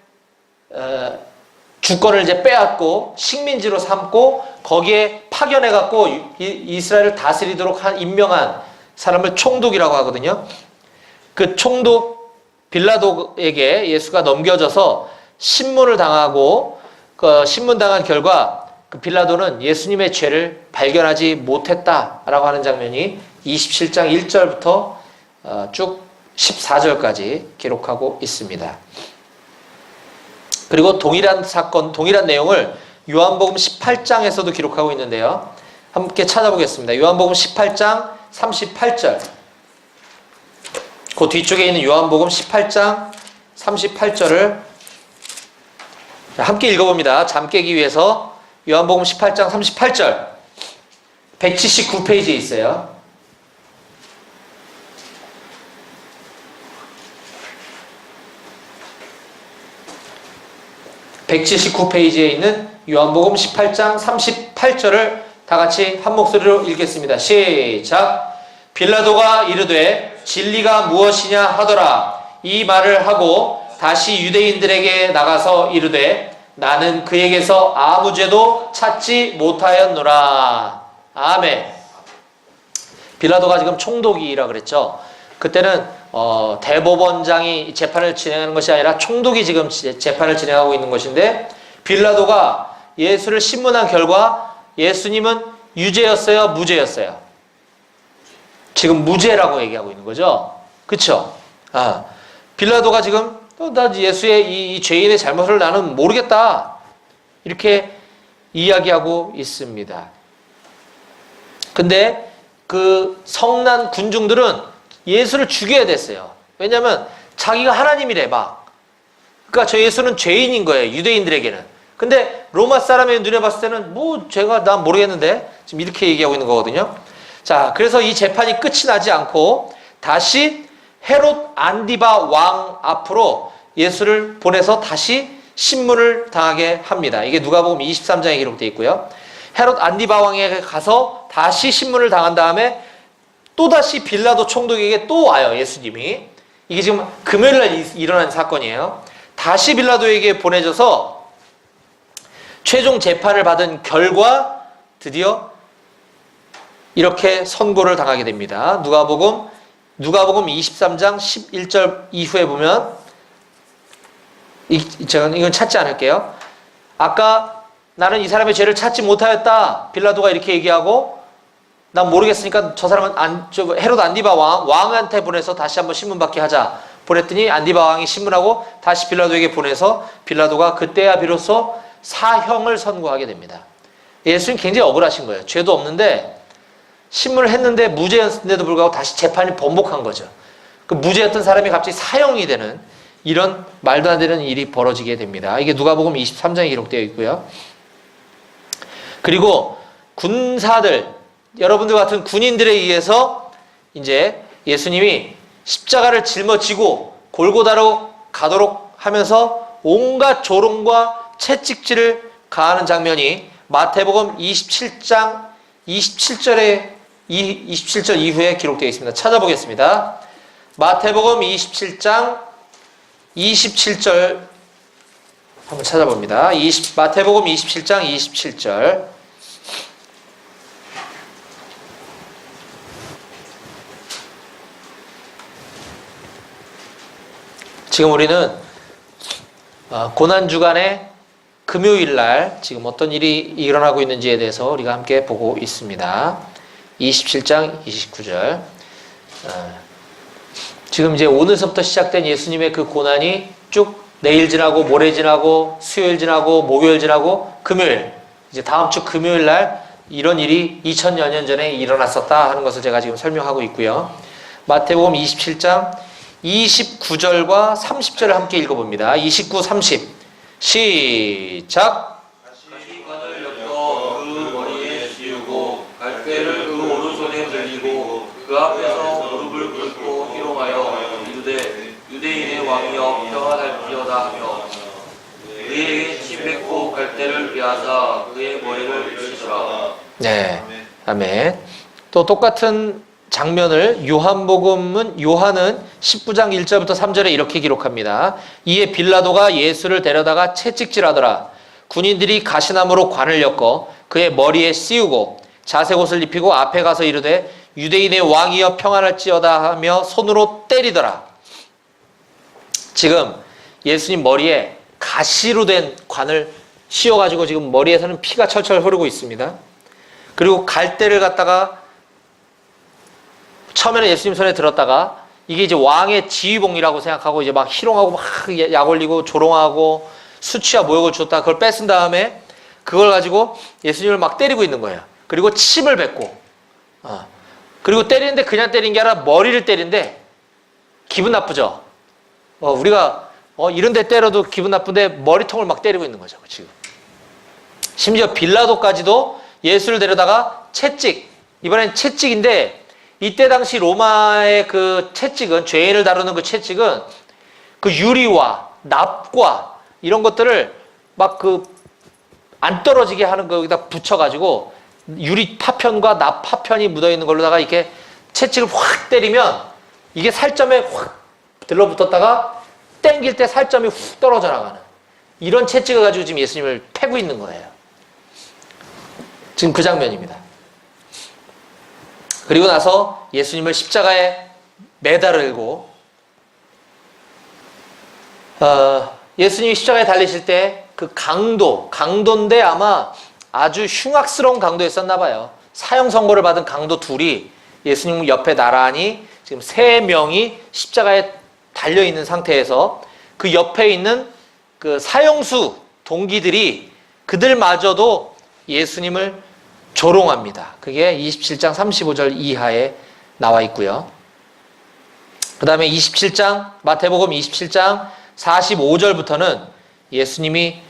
Speaker 1: 주권을 이제 빼앗고 식민지로 삼고 거기에 파견해갖고 이스라엘을 다스리도록 임명한 사람을 총독이라고 하거든요. 그 총독 빌라도에게 예수가 넘겨져서 신문을 당하고 그 신문당한 결과 그 빌라도는 예수님의 죄를 발견하지 못했다라고 하는 장면이 27장 1절부터 쭉 14절까지 기록하고 있습니다. 그리고 동일한 사건, 동일한 내용을 요한복음 18장에서도 기록하고 있는데요. 함께 찾아보겠습니다. 요한복음 18장 38절. 그 뒤쪽에 있는 요한복음 18장 38절을 함께 읽어봅니다. 잠 깨기 위해서 요한복음 18장 38절 179페이지에 있어요. (179페이지에) 있는 요한복음 18장 38절을 다 같이 한 목소리로 읽겠습니다. 시작. 빌라도가 이르되 진리가 무엇이냐 하더라. 이 말을 하고 다시 유대인들에게 나가서 이르되 나는 그에게서 아무 죄도 찾지 못하였노라. 아멘. 빌라도가 지금 총독이라 그랬죠. 그때는 대법원장이 재판을 진행하는 것이 아니라 총독이 지금 재판을 진행하고 있는 것인데, 빌라도가 예수를 신문한 결과 예수님은 유죄였어요, 무죄였어요? 지금 무죄라고 얘기하고 있는 거죠. 그쵸? 빌라도가 지금 나 예수의 이 죄인의 잘못을 나는 모르겠다, 이렇게 이야기하고 있습니다. 근데 그 성난 군중들은 예수를 죽여야 됐어요. 왜냐하면 자기가 하나님이래 막. 그러니까 저 예수는 죄인인 거예요, 유대인들에게는. 근데 로마 사람의 눈에 봤을 때는 뭐 죄가 난 모르겠는데, 지금 이렇게 얘기하고 있는 거거든요. 자, 그래서 이 재판이 끝이 나지 않고 다시 헤롯 안디바 왕 앞으로 예수를 보내서 다시 신문을 당하게 합니다. 이게 누가복음 23장에 기록되어 있고요. 헤롯 안디바 왕에게 가서 다시 신문을 당한 다음에 또다시 빌라도 총독에게 또 와요, 예수님이. 이게 지금 금요일날 일어난 사건이에요. 다시 빌라도에게 보내져서 최종 재판을 받은 결과 드디어 이렇게 선고를 당하게 됩니다. 누가복음 23장 11절 이후에 보면, 이건 찾지 않을게요. 아까 나는 이 사람의 죄를 찾지 못하였다, 빌라도가 이렇게 얘기하고, 난 모르겠으니까 저 사람은 헤롯 안디바 왕한테 보내서 다시 한번 신문 받게 하자. 보냈더니 안디바 왕이 신문하고 다시 빌라도에게 보내서 빌라도가 그때야 비로소 사형을 선고하게 됩니다. 예수님 굉장히 억울하신 거예요. 죄도 없는데 신문을 했는데 무죄였는데도 불구하고 다시 재판이 번복한 거죠. 그 무죄였던 사람이 갑자기 사형이 되는 이런 말도 안 되는 일이 벌어지게 됩니다. 이게 누가복음 23장에 기록되어 있고요. 그리고 군사들, 여러분들 같은 군인들에 의해서 이제 예수님이 십자가를 짊어지고 골고다로 가도록 하면서 온갖 조롱과 채찍질을 가하는 장면이 마태복음 27장 27절 이후에 기록되어 있습니다. 찾아보겠습니다. 마태복음 27장 27절 한번 찾아봅니다. 마태복음 27장 27절. 지금 우리는 고난주간의 금요일날 지금 어떤 일이 일어나고 있는지에 대해서 우리가 함께 보고 있습니다. 27장 29절. 지금 이제 오늘서부터 시작된 예수님의 그 고난이 쭉 내일 지나고 모레 지나고 수요일 지나고 목요일 지나고 금요일, 이제 다음 주 금요일날 이런 일이 2000여 년 전에 일어났었다 하는 것을 제가 지금 설명하고 있고요. 마태복음 27장 29절과 30절을 함께 읽어봅니다. 29, 30 시작.
Speaker 2: 다시 관을 엮어 그 머리에 씌우고 갈대를 그 오른손에 들리고 그 앞에서 무릎을 꿇고 희롱하여 이르되 유대인의 왕이여 평안할지어다 하며 그에게 침 뱉고 갈대를 빼앗아 그의 머리를 찢으라.
Speaker 1: 네, 아멘. 또 똑같은 장면을 요한은 19장 1절부터 3절에 이렇게 기록합니다. 이에 빌라도가 예수를 데려다가 채찍질하더라. 군인들이 가시나무로 관을 엮어 그의 머리에 씌우고 자색 옷을 입히고 앞에 가서 이르되 유대인의 왕이여 평안할지어다 하며 손으로 때리더라. 지금 예수님 머리에 가시로 된 관을 씌워가지고 지금 머리에서는 피가 철철 흐르고 있습니다. 그리고 갈대를 갖다가 처음에는 예수님 손에 들었다가 이게 이제 왕의 지휘봉이라고 생각하고 이제 막 희롱하고 막 약 올리고 조롱하고 수치와 모욕을 줬다 그걸 뺏은 다음에 그걸 가지고 예수님을 막 때리고 있는 거예요. 그리고 침을 뱉고 그리고 때리는데 그냥 때린 게 아니라 머리를 때리는데 기분 나쁘죠. 우리가 이런 데 때려도 기분 나쁜데 머리통을 막 때리고 있는 거죠. 지금 심지어 빌라도까지도 예수를 데려다가 채찍, 이번엔 채찍인데 이때 당시 로마의 그 채찍은, 죄인을 다루는 그 채찍은 그 유리와 납과 이런 것들을 막 안 떨어지게 하는 거기다 붙여가지고 유리 파편과 납 파편이 묻어있는 걸로다가 이렇게 채찍을 확 때리면 이게 살점에 확 들러붙었다가 땡길 때 살점이 훅 떨어져 나가는 이런 채찍을 가지고 지금 예수님을 패고 있는 거예요. 지금 그 장면입니다. 그리고 나서 예수님을 십자가에 매달고 예수님이 십자가에 달리실 때 그 강도인데 아마 아주 흉악스러운 강도였었나 봐요. 사형 선고를 받은 강도 둘이 예수님 옆에 나란히 지금 3명이 십자가에 달려있는 상태에서 그 옆에 있는 그 사형수 동기들이 그들마저도 예수님을 조롱합니다. 그게 27장 35절 이하에 나와 있고요. 그 다음에 27장, 마태복음 27장 45절부터는 예수님이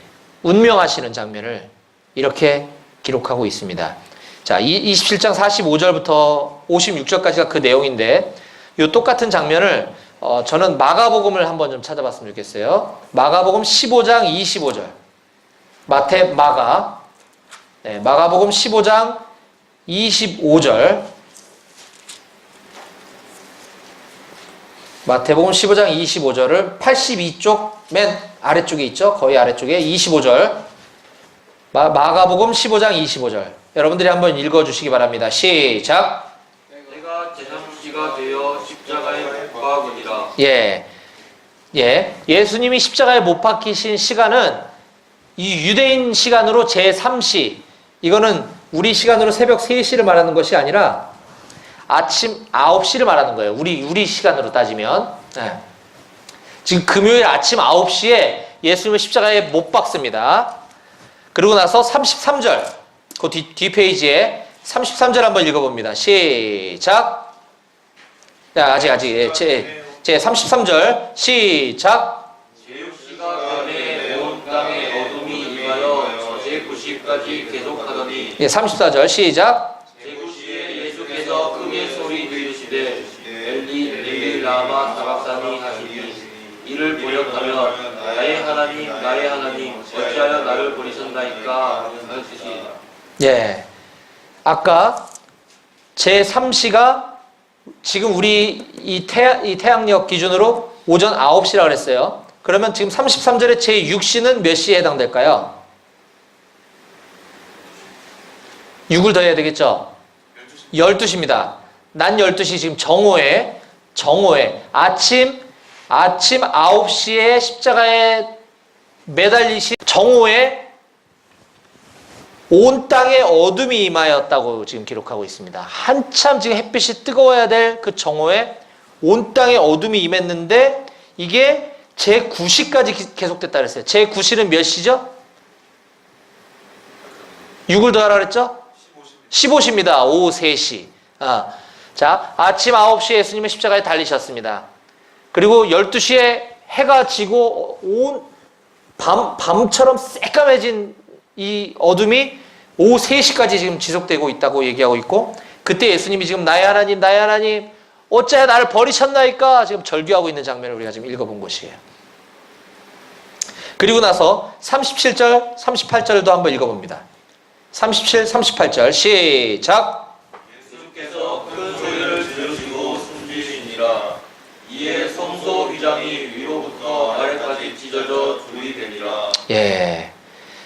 Speaker 1: 운명하시는 장면을 이렇게 기록하고 있습니다. 자, 27장 45절부터 56절까지가 그 내용인데 이 똑같은 장면을 저는 마가복음을 한번 좀 찾아봤으면 좋겠어요. 마가복음 15장 25절. 마가복음 15장 25절. 마태복음 15장 25절을 82쪽 맨 아래쪽에 있죠. 거의 아래쪽에 25절. 마가복음 15장 25절. 여러분들이 한번 읽어주시기 바랍니다. 시작.
Speaker 2: 내가 제3시가 되어 십자가에 못 박으니라.
Speaker 1: 예수님이 십자가에 못 박히신 시간은 이 유대인 시간으로 제3시, 이거는 우리 시간으로 새벽 3시를 말하는 것이 아니라 아침 9시를 말하는 거예요. 우리 시간으로 따지면. 지금 금요일 아침 9시에 예수님을 십자가에 못 박습니다. 그리고 나서 33절, 그 뒤 페이지에 33절 한번 읽어봅니다. 시작. 아직 제 33절 시작.
Speaker 2: 제6시가 전에 온 땅에 어둠이 임하여 제9시까지 계속하더니
Speaker 1: 34절 시작.
Speaker 2: 제9시에 예수께서 크게 소리 지르시되 엘리 엘리 라마 사박사니 하시니 이를 보였다면 나의 하나님 어찌하여 나를 버리셨나이까 하는 뜻이니라.
Speaker 1: 아까 제3시가 지금 우리 이 태양력 기준으로 오전 9시라고 그랬어요. 그러면 지금 33절에 제6시는 몇 시에 해당될까요? 6을 더해야 되겠죠? 12시입니다. 난 12시 지금 정오에 아침 9시에 십자가에 매달리신 정오에 온 땅에 어둠이 임하였다고 지금 기록하고 있습니다. 한참 지금 햇빛이 뜨거워야 될 그 정오에 온 땅에 어둠이 임했는데 이게 제9시까지 계속됐다 그랬어요. 제9시는 몇 시죠? 6을 더하라 그랬죠? 15시입니다. 오후 3시. 자, 아침 9시에 예수님은 십자가에 달리셨습니다. 그리고 12시에 해가 지고 온 밤처럼 새까매진 이 어둠이 오후 3시까지 지금 지속되고 있다고 얘기하고 있고, 그때 예수님이 지금 나의 하나님 어찌하여 나를 버리셨나이까 지금 절규하고 있는 장면을 우리가 지금 읽어본 것이에요. 그리고 나서 37절 38절도 한번 읽어봅니다. 37, 38절 시작.
Speaker 2: 예수께서 큰 소리를 지르시고 숨지시니라. 이에 성소 휘장이 위로부터 아래까지 찢어져 둘이 되니라.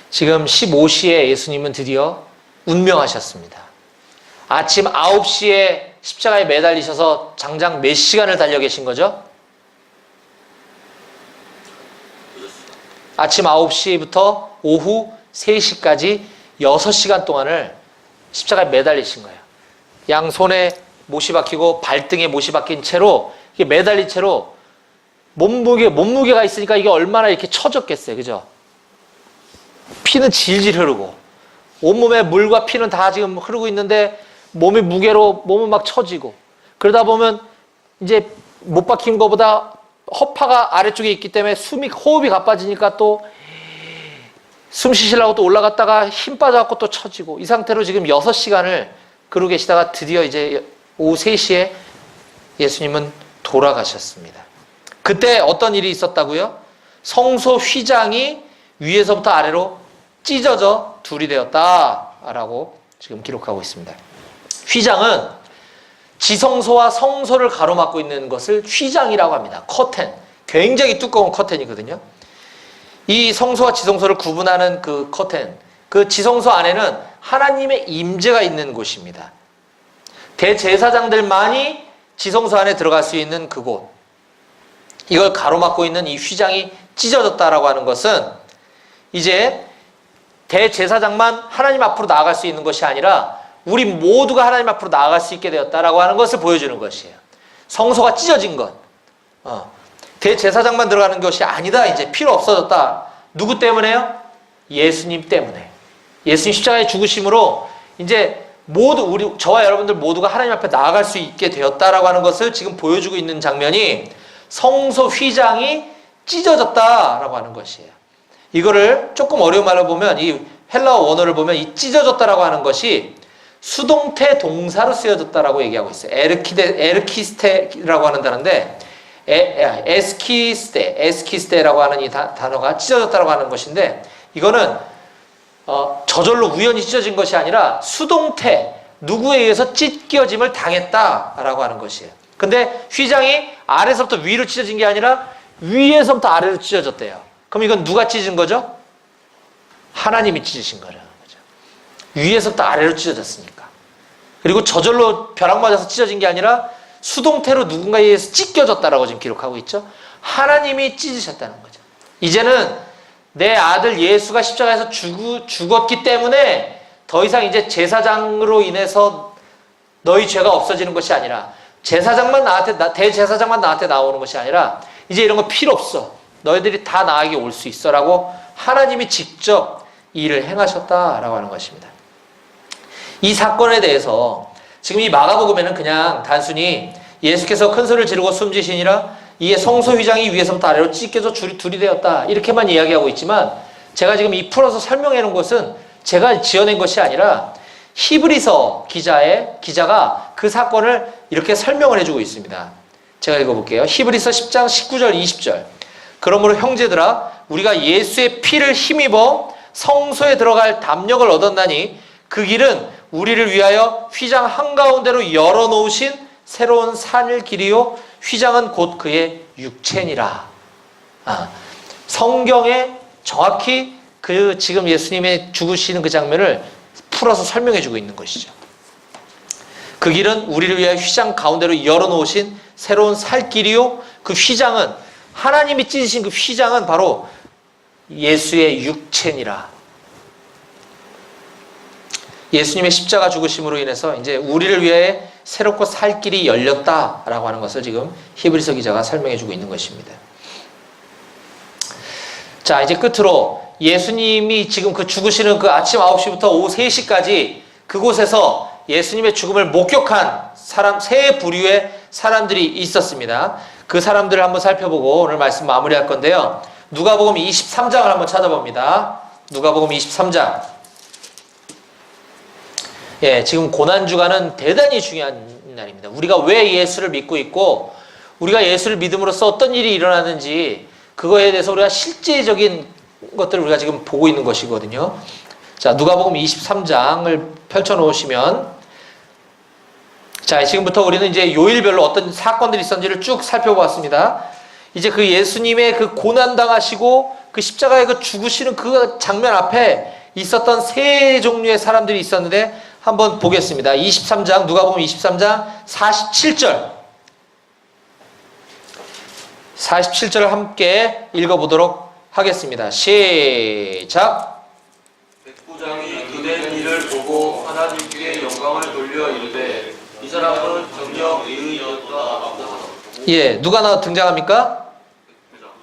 Speaker 1: 지금 15시에 예수님은 드디어 운명하셨습니다. 아침 9시에 십자가에 매달리셔서 장장 몇 시간을 달려 계신 거죠? 아침 9시부터 오후 3시까지 6시간 동안을 십자가에 매달리신 거예요. 양손에 못이 박히고 발등에 못이 박힌 채로 이게 매달린 채로 몸무게가 있으니까 이게 얼마나 이렇게 처졌겠어요. 그죠? 피는 질질 흐르고 온몸에 물과 피는 다 지금 흐르고 있는데 몸의 무게로 몸은 막 처지고 그러다 보면 이제 못 박힌 것보다 허파가 아래쪽에 있기 때문에 호흡이 가빠지니까 또 숨 쉬시려고 또 올라갔다가 힘 빠져갖고 또 처지고 이 상태로 지금 6시간을 그러고 계시다가 드디어 이제 오후 3시에 예수님은 돌아가셨습니다. 그때 어떤 일이 있었다고요? 성소 휘장이 위에서부터 아래로 찢어져 둘이 되었다라고 지금 기록하고 있습니다. 휘장은 지성소와 성소를 가로막고 있는 것을 휘장이라고 합니다. 커튼. 굉장히 두꺼운 커튼이거든요. 이 성소와 지성소를 구분하는 그 커튼, 그 지성소 안에는 하나님의 임재가 있는 곳입니다. 대제사장들만이 지성소 안에 들어갈 수 있는 그곳. 이걸 가로막고 있는 이 휘장이 찢어졌다라고 하는 것은 이제 대제사장만 하나님 앞으로 나아갈 수 있는 것이 아니라 우리 모두가 하나님 앞으로 나아갈 수 있게 되었다라고 하는 것을 보여주는 것이에요. 성소가 찢어진 것. 대제사장만 들어가는 것이 아니다. 이제 필요 없어졌다. 누구 때문에요? 예수님 때문에. 예수님 십자가의 죽으심으로 이제 모두 저와 여러분들 모두가 하나님 앞에 나아갈 수 있게 되었다라고 하는 것을 지금 보여주고 있는 장면이 성소 휘장이 찢어졌다라고 하는 것이에요. 이거를 조금 어려운 말로 보면 이 헬라어 원어를 보면 이 찢어졌다라고 하는 것이 수동태 동사로 쓰여졌다라고 얘기하고 있어요. 에르키스테라고 하는 단어인데 에스키스테라고 하는 이 단어가 찢어졌다라고 하는 것인데 이거는 저절로 우연히 찢어진 것이 아니라 수동태 누구에 의해서 찢겨짐을 당했다라고 하는 것이에요. 근데 휘장이 아래서부터 위로 찢어진 게 아니라 위에서부터 아래로 찢어졌대요. 그럼 이건 누가 찢은 거죠? 하나님이 찢으신 거죠. 위에서부터 아래로 찢어졌으니까. 그리고 저절로 벼락 맞아서 찢어진 게 아니라 수동태로 누군가에 의해서 찢겨졌다라고 지금 기록하고 있죠. 하나님이 찢으셨다는 거죠. 이제는 내 아들 예수가 십자가에서 죽었기 때문에 더 이상 이제 제사장으로 인해서 너희 죄가 없어지는 것이 아니라 대제사장만 나한테 나오는 것이 아니라 이제 이런 거 필요 없어. 너희들이 다 나에게 올 수 있어라고 하나님이 직접 일을 행하셨다라고 하는 것입니다. 이 사건에 대해서 지금 이 마가복음에는 그냥 단순히 예수께서 큰 소리를 지르고 숨지시니라 이에 성소 휘장이 위에서부터 아래로 찢겨져 둘이 되었다 이렇게만 이야기하고 있지만 제가 지금 이 풀어서 설명해 놓은 것은 제가 지어낸 것이 아니라 히브리서 기자가 그 사건을 이렇게 설명을 해주고 있습니다. 제가 읽어볼게요. 히브리서 10장 19절 20절 그러므로 형제들아 우리가 예수의 피를 힘입어 성소에 들어갈 담력을 얻었나니 그 길은 우리를 위하여 휘장 한가운데로 열어놓으신 새로운 산을 길이요 휘장은 곧 그의 육체니라. 성경에 정확히 그 지금 예수님의 죽으시는 그 장면을 풀어서 설명해주고 있는 것이죠. 그 길은 우리를 위하여 휘장 가운데로 열어놓으신 새로운 살길이요 그 휘장은 하나님이 찢으신 그 휘장은 바로 예수의 육체니라. 예수님의 십자가 죽으심으로 인해서 이제 우리를 위해 새롭고 살 길이 열렸다라고 하는 것을 지금 히브리서 기자가 설명해주고 있는 것입니다. 자, 이제 끝으로 예수님이 지금 그 죽으시는 그 아침 9시부터 오후 3시까지 그곳에서 예수님의 죽음을 목격한 세 부류의 사람들이 있었습니다. 그 사람들을 한번 살펴보고 오늘 말씀 마무리할 건데요. 누가복음 23장을 한번 찾아봅니다. 누가복음 23장. 예, 지금 고난주간은 대단히 중요한 날입니다. 우리가 왜 예수를 믿고 있고 우리가 예수를 믿음으로써 어떤 일이 일어나는지 그거에 대해서 우리가 실제적인 것들을 우리가 지금 보고 있는 것이거든요. 자, 누가복음 23장을 펼쳐놓으시면 자, 지금부터 우리는 이제 요일별로 어떤 사건들이 있었는지를 쭉 살펴보았습니다. 이제 그 예수님의 그 고난당하시고 그 십자가에 그 죽으시는 그 장면 앞에 있었던 세 종류의 사람들이 있었는데 한번 보겠습니다. 23장, 누가복음 23장 47절. 47절을 함께 읽어보도록 하겠습니다. 시작.
Speaker 2: 백부장이 그된 일을 보고 하나님께 영광을 돌려 이르되 이 사람은 정녕 의인이었다.
Speaker 1: 예, 누가 등장합니까?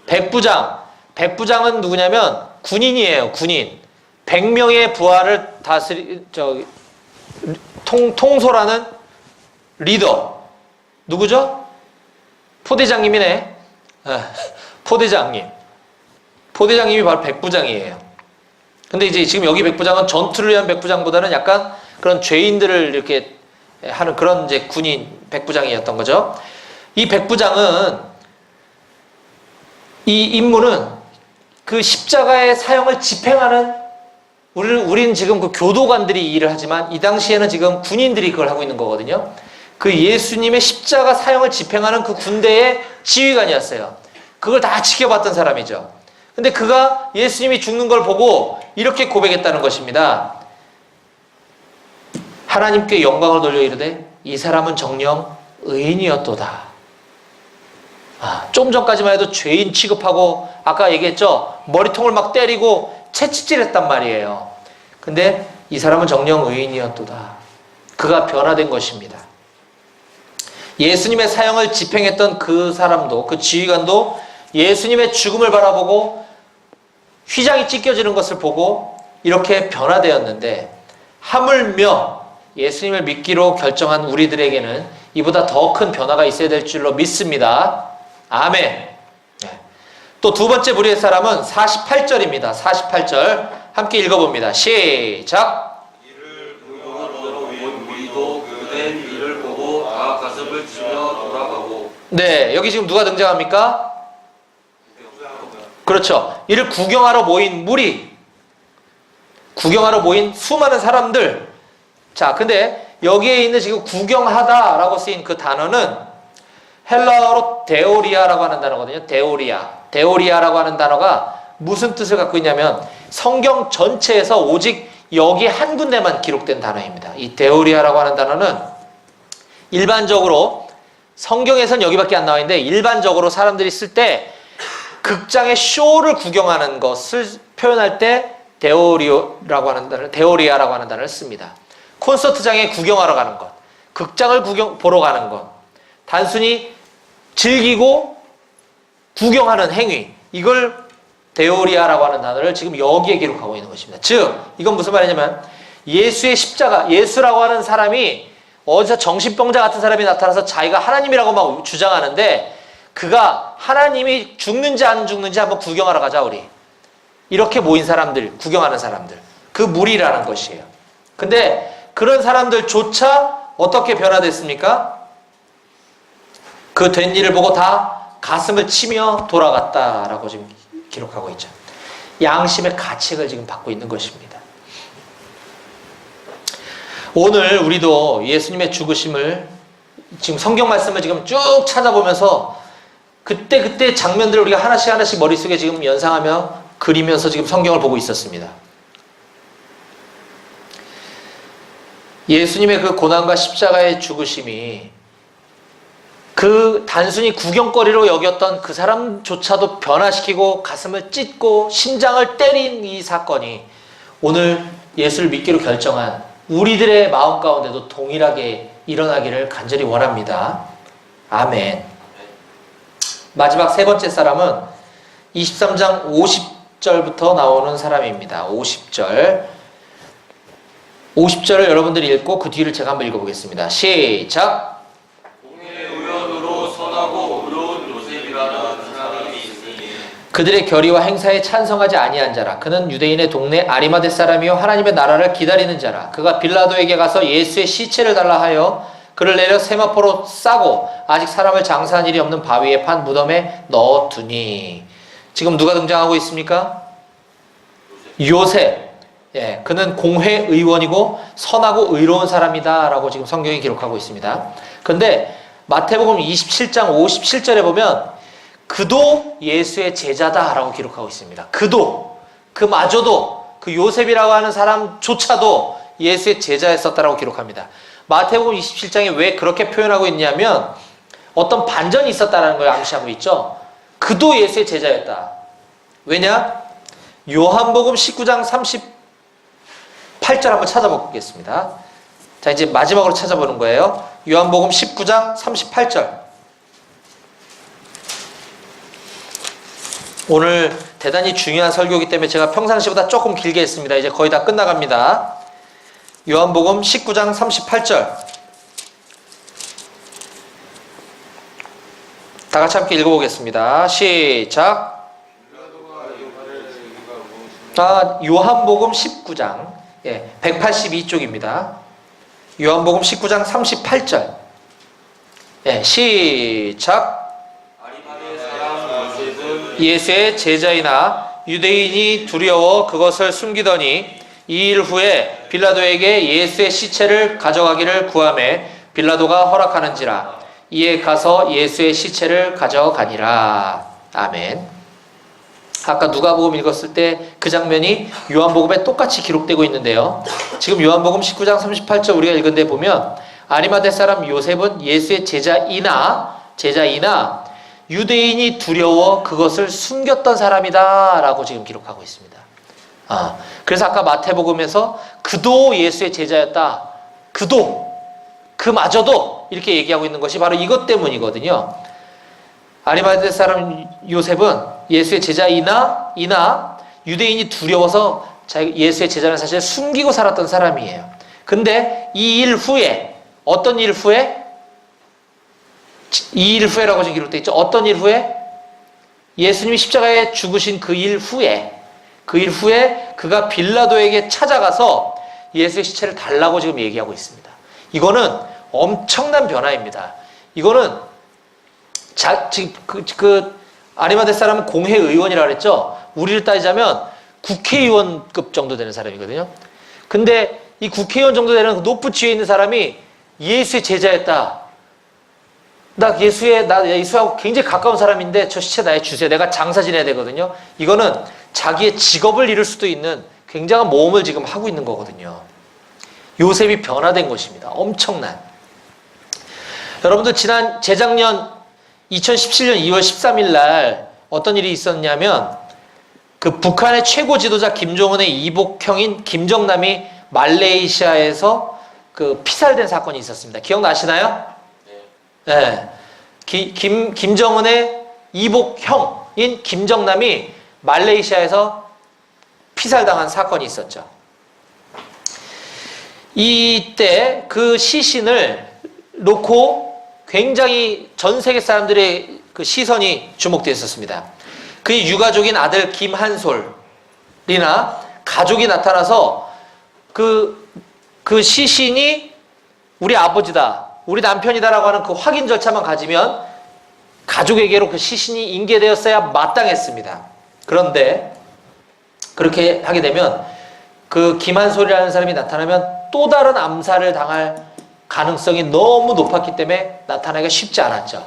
Speaker 1: 백부장. 백부장은 누구냐면 군인이에요. 군인. 100명의 부하를 통솔하는 리더. 누구죠? 포대장님이네. 포대장님. 포대장님이 바로 백부장이에요. 근데 이제 지금 여기 백부장은 전투를 위한 백부장보다는 약간 그런 죄인들을 이렇게 하는 그런 이제 군인 백부장이었던 거죠. 이 백부장은, 이 임무는 그 십자가의 사형을 집행하는, 우리는 지금 그 교도관들이 이 일을 하지만 이 당시에는 지금 군인들이 그걸 하고 있는 거거든요. 그 예수님의 십자가 사형을 집행하는 그 군대의 지휘관이었어요. 그걸 다 지켜봤던 사람이죠. 근데 그가 예수님이 죽는 걸 보고 이렇게 고백했다는 것입니다. 하나님께 영광을 돌려 이르되 이 사람은 정녕 의인이었도다. 좀 전까지만 해도 죄인 취급하고 아까 얘기했죠. 머리통을 막 때리고 채찍질했단 말이에요. 근데 이 사람은 정녕 의인이었도다. 그가 변화된 것입니다. 예수님의 사형을 집행했던 그 사람도, 그 지휘관도 예수님의 죽음을 바라보고 휘장이 찢겨지는 것을 보고 이렇게 변화되었는데, 하물며 예수님을 믿기로 결정한 우리들에게는 이보다 더 큰 변화가 있어야 될 줄로 믿습니다. 아멘. 또 두 번째 무리의 사람은 48절입니다. 48절 함께 읽어봅니다. 시작.
Speaker 2: 이를 공경하러 온 우리도 그된 일을 보고 다 가슴을 치며 돌아가고.
Speaker 1: 네, 여기 지금 누가 등장합니까? 그렇죠. 이를 구경하러 모인 무리, 구경하러 모인 수많은 사람들. 자, 근데 여기에 있는 지금 구경하다라고 쓰인 그 단어는 헬라어로 데오리아라고 하는 단어거든요. 데오리아라고 하는 단어가 무슨 뜻을 갖고 있냐면 성경 전체에서 오직 여기 한 군데만 기록된 단어입니다. 이 데오리아라고 하는 단어는 일반적으로 성경에선 여기밖에 안 나와 있는데, 일반적으로 사람들이 쓸 때 극장의 쇼를 구경하는 것을 표현할 때 데오리아라고 하는 단어를 씁니다. 콘서트장에 구경하러 가는 것, 극장을 보러 가는 것, 단순히 즐기고 구경하는 행위, 이걸 데오리아라고 하는 단어를 지금 여기에 기록하고 있는 것입니다. 즉, 이건 무슨 말이냐면 예수의 십자가, 예수라고 하는 사람이 어디서 정신병자 같은 사람이 나타나서 자기가 하나님이라고 막 주장하는데, 그가 하나님이 죽는지 안 죽는지 한번 구경하러 가자 우리. 이렇게 모인 사람들, 구경하는 사람들, 그 무리라는 것이에요. 근데 그런 사람들조차 어떻게 변화됐습니까? 그 된 일을 보고 다 가슴을 치며 돌아갔다라고 지금 기록하고 있죠. 양심의 가책을 지금 받고 있는 것입니다. 오늘 우리도 예수님의 죽으심을, 지금 성경 말씀을 지금 쭉 찾아보면서 그때 장면들을 우리가 하나씩 머릿속에 지금 연상하며 그리면서 지금 성경을 보고 있었습니다. 예수님의 그 고난과 십자가의 죽으심이 그 단순히 구경거리로 여겼던 그 사람조차도 변화시키고 가슴을 찢고 심장을 때린 이 사건이 오늘 예수를 믿기로 결정한 우리들의 마음 가운데도 동일하게 일어나기를 간절히 원합니다. 아멘. 마지막 세 번째 사람은 23장 50절부터 나오는 사람입니다. 50절을 여러분들이 읽고 그 뒤를 제가 한번 읽어보겠습니다. 시작.
Speaker 2: 공의 의원으로 선하고 의로운 요셉이라는 사람이 있으니
Speaker 1: 그들의 결의와 행사에 찬성하지 아니한 자라. 그는 유대인의 동네 아리마대 사람이요 하나님의 나라를 기다리는 자라. 그가 빌라도에게 가서 예수의 시체를 달라 하여 그를 내려 세마포로 싸고 아직 사람을 장사한 일이 없는 바위에 판 무덤에 넣어두니. 지금 누가 등장하고 있습니까? 요셉. 예, 그는 공회의원이고 선하고 의로운 사람이다 라고 지금 성경이 기록하고 있습니다. 그런데 마태복음 27장 57절에 보면 그도 예수의 제자다 라고 기록하고 있습니다. 그마저도 그 요셉이라고 하는 사람조차도 예수의 제자였었다라고 기록합니다. 마태복음 27장에 왜 그렇게 표현하고 있냐면 어떤 반전이 있었다는 걸 암시하고 있죠. 그도 예수의 제자였다. 왜냐? 요한복음 19장 38절 한번 찾아보겠습니다. 자, 이제 마지막으로 찾아보는 거예요. 요한복음 19장 38절. 오늘 대단히 중요한 설교이기 때문에 제가 평상시보다 조금 길게 했습니다. 이제 거의 다 끝나갑니다. 요한복음 19장 38절. 다 같이 함께 읽어보겠습니다. 시작. 요한복음 19장 182쪽입니다. 요한복음 19장 38절. 시작.
Speaker 2: 아리마대 사람 요셉은
Speaker 1: 예수의 제자이나 유대인이 두려워 그것을 숨기더니 이 일 후에 빌라도에게 예수의 시체를 가져가기를 구하매 빌라도가 허락하는지라. 이에 가서 예수의 시체를 가져가니라. 아멘. 아까 누가복음 읽었을 때 그 장면이 요한복음에 똑같이 기록되고 있는데요. 지금 요한복음 19장 38절 우리가 읽은 데 보면 아리마대 사람 요셉은 예수의 제자이나 유대인이 두려워 그것을 숨겼던 사람이다 라고 지금 기록하고 있습니다. 그래서 아까 마태복음에서 그도 예수의 제자였다. 그마저도 이렇게 얘기하고 있는 것이 바로 이것 때문이거든요. 아리마대 사람 요셉은 예수의 제자이나 유대인이 두려워서 예수의 제자는 사실 숨기고 살았던 사람이에요. 근데 이 일 후에 어떤 일 후에? 이 일 후에라고 지금 기록되어 있죠. 어떤 일 후에? 예수님이 십자가에 죽으신 그 일 후에 그가 빌라도에게 찾아가서 예수의 시체를 달라고 지금 얘기하고 있습니다. 이거는 엄청난 변화입니다. 이거는 아리마대 사람은 공회의원이라고 그랬죠. 우리를 따지자면 국회의원급 정도 되는 사람이거든요. 근데 이 국회의원 정도 되는 높은 지위에 있는 사람이 예수의 제자였다. 나 예수하고 굉장히 가까운 사람인데 저 시체 나에 주세요. 내가 장사 지내야 되거든요. 이거는 자기의 직업을 잃을 수도 있는 굉장한 모험을 지금 하고 있는 거거든요. 요셉이 변화된 것입니다. 엄청난. 여러분들 재작년 2017년 2월 13일 날 어떤 일이 있었냐면 그 북한의 최고 지도자 김정은의 이복형인 김정남이 말레이시아에서 그 피살된 사건이 있었습니다. 기억나시나요? 네. 김정은의 이복형인 김정남이 말레이시아에서 피살당한 사건이 있었죠. 이때 그 시신을 놓고 굉장히 전 세계 사람들의 그 시선이 주목되어 있었습니다. 그의 유가족인 아들 김한솔이나 가족이 나타나서 그 시신이 우리 아버지다, 우리 남편이다라고 하는 그 확인 절차만 가지면 가족에게로 그 시신이 인계되었어야 마땅했습니다. 그런데 그렇게 하게 되면 그 김한솔이라는 사람이 나타나면 또 다른 암살을 당할 가능성이 너무 높았기 때문에 나타나기가 쉽지 않았죠.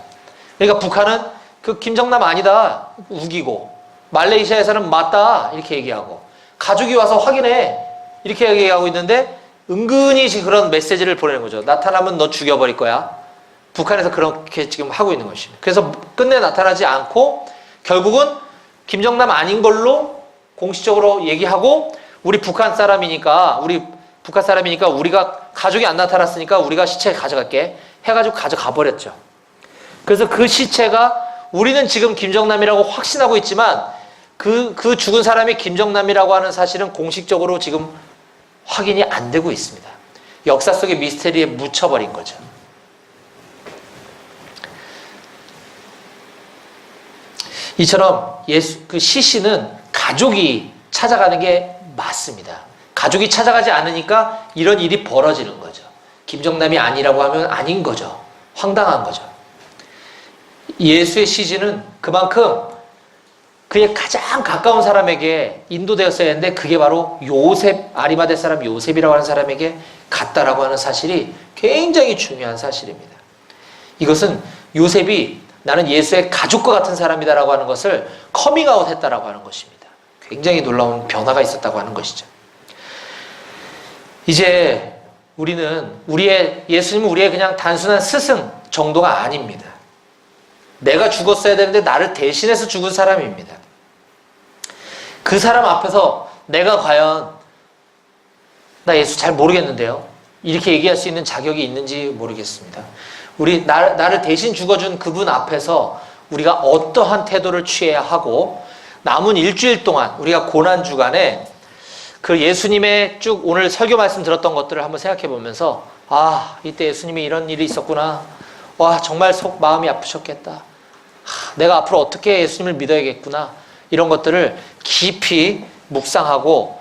Speaker 1: 그러니까 북한은 그 김정남 아니다 우기고, 말레이시아에서는 맞다 이렇게 얘기하고, 가족이 와서 확인해 이렇게 얘기하고 있는데 은근히 그런 메시지를 보내는 거죠. 나타나면 너 죽여버릴 거야. 북한에서 그렇게 지금 하고 있는 것입니다. 그래서 끝내 나타나지 않고 결국은 김정남 아닌 걸로 공식적으로 얘기하고, 우리 북한 사람이니까 우리가 가족이 안 나타났으니까 우리가 시체 가져갈게 해가지고 가져가 버렸죠. 그래서 그 시체가 우리는 지금 김정남이라고 확신하고 있지만 그 죽은 사람이 김정남이라고 하는 사실은 공식적으로 지금 확인이 안 되고 있습니다. 역사 속의 미스테리에 묻혀버린 거죠. 이처럼 그 시신은 가족이 찾아가는 게 맞습니다. 가족이 찾아가지 않으니까 이런 일이 벌어지는 거죠. 김정남이 아니라고 하면 아닌 거죠. 황당한 거죠. 예수의 시신은 그만큼 그의 가장 가까운 사람에게 인도되었어야 했는데 그게 바로 요셉, 아리마대 사람 요셉이라고 하는 사람에게 갔다라고 하는 사실이 굉장히 중요한 사실입니다. 이것은 요셉이 나는 예수의 가족과 같은 사람이다라고 하는 것을 커밍아웃 했다라고 하는 것입니다. 굉장히 놀라운 변화가 있었다고 하는 것이죠. 이제 예수님은 우리의 그냥 단순한 스승 정도가 아닙니다. 내가 죽었어야 되는데 나를 대신해서 죽은 사람입니다. 그 사람 앞에서 내가 과연 나 예수 잘 모르겠는데요, 이렇게 얘기할 수 있는 자격이 있는지 모르겠습니다. 나를 대신 죽어준 그분 앞에서 우리가 어떠한 태도를 취해야 하고, 남은 일주일 동안 우리가 고난주간에 그 예수님의 쭉 오늘 설교 말씀 들었던 것들을 한번 생각해 보면서, 이때 예수님이 이런 일이 있었구나. 와, 정말 마음이 아프셨겠다. 내가 앞으로 어떻게 예수님을 믿어야겠구나. 이런 것들을 깊이 묵상하고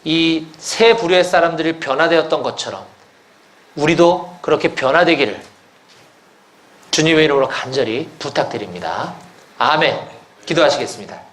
Speaker 1: 이 세 부류의 사람들이 변화되었던 것처럼 우리도 그렇게 변화되기를 주님의 이름으로 간절히 부탁드립니다. 아멘. 기도하시겠습니다.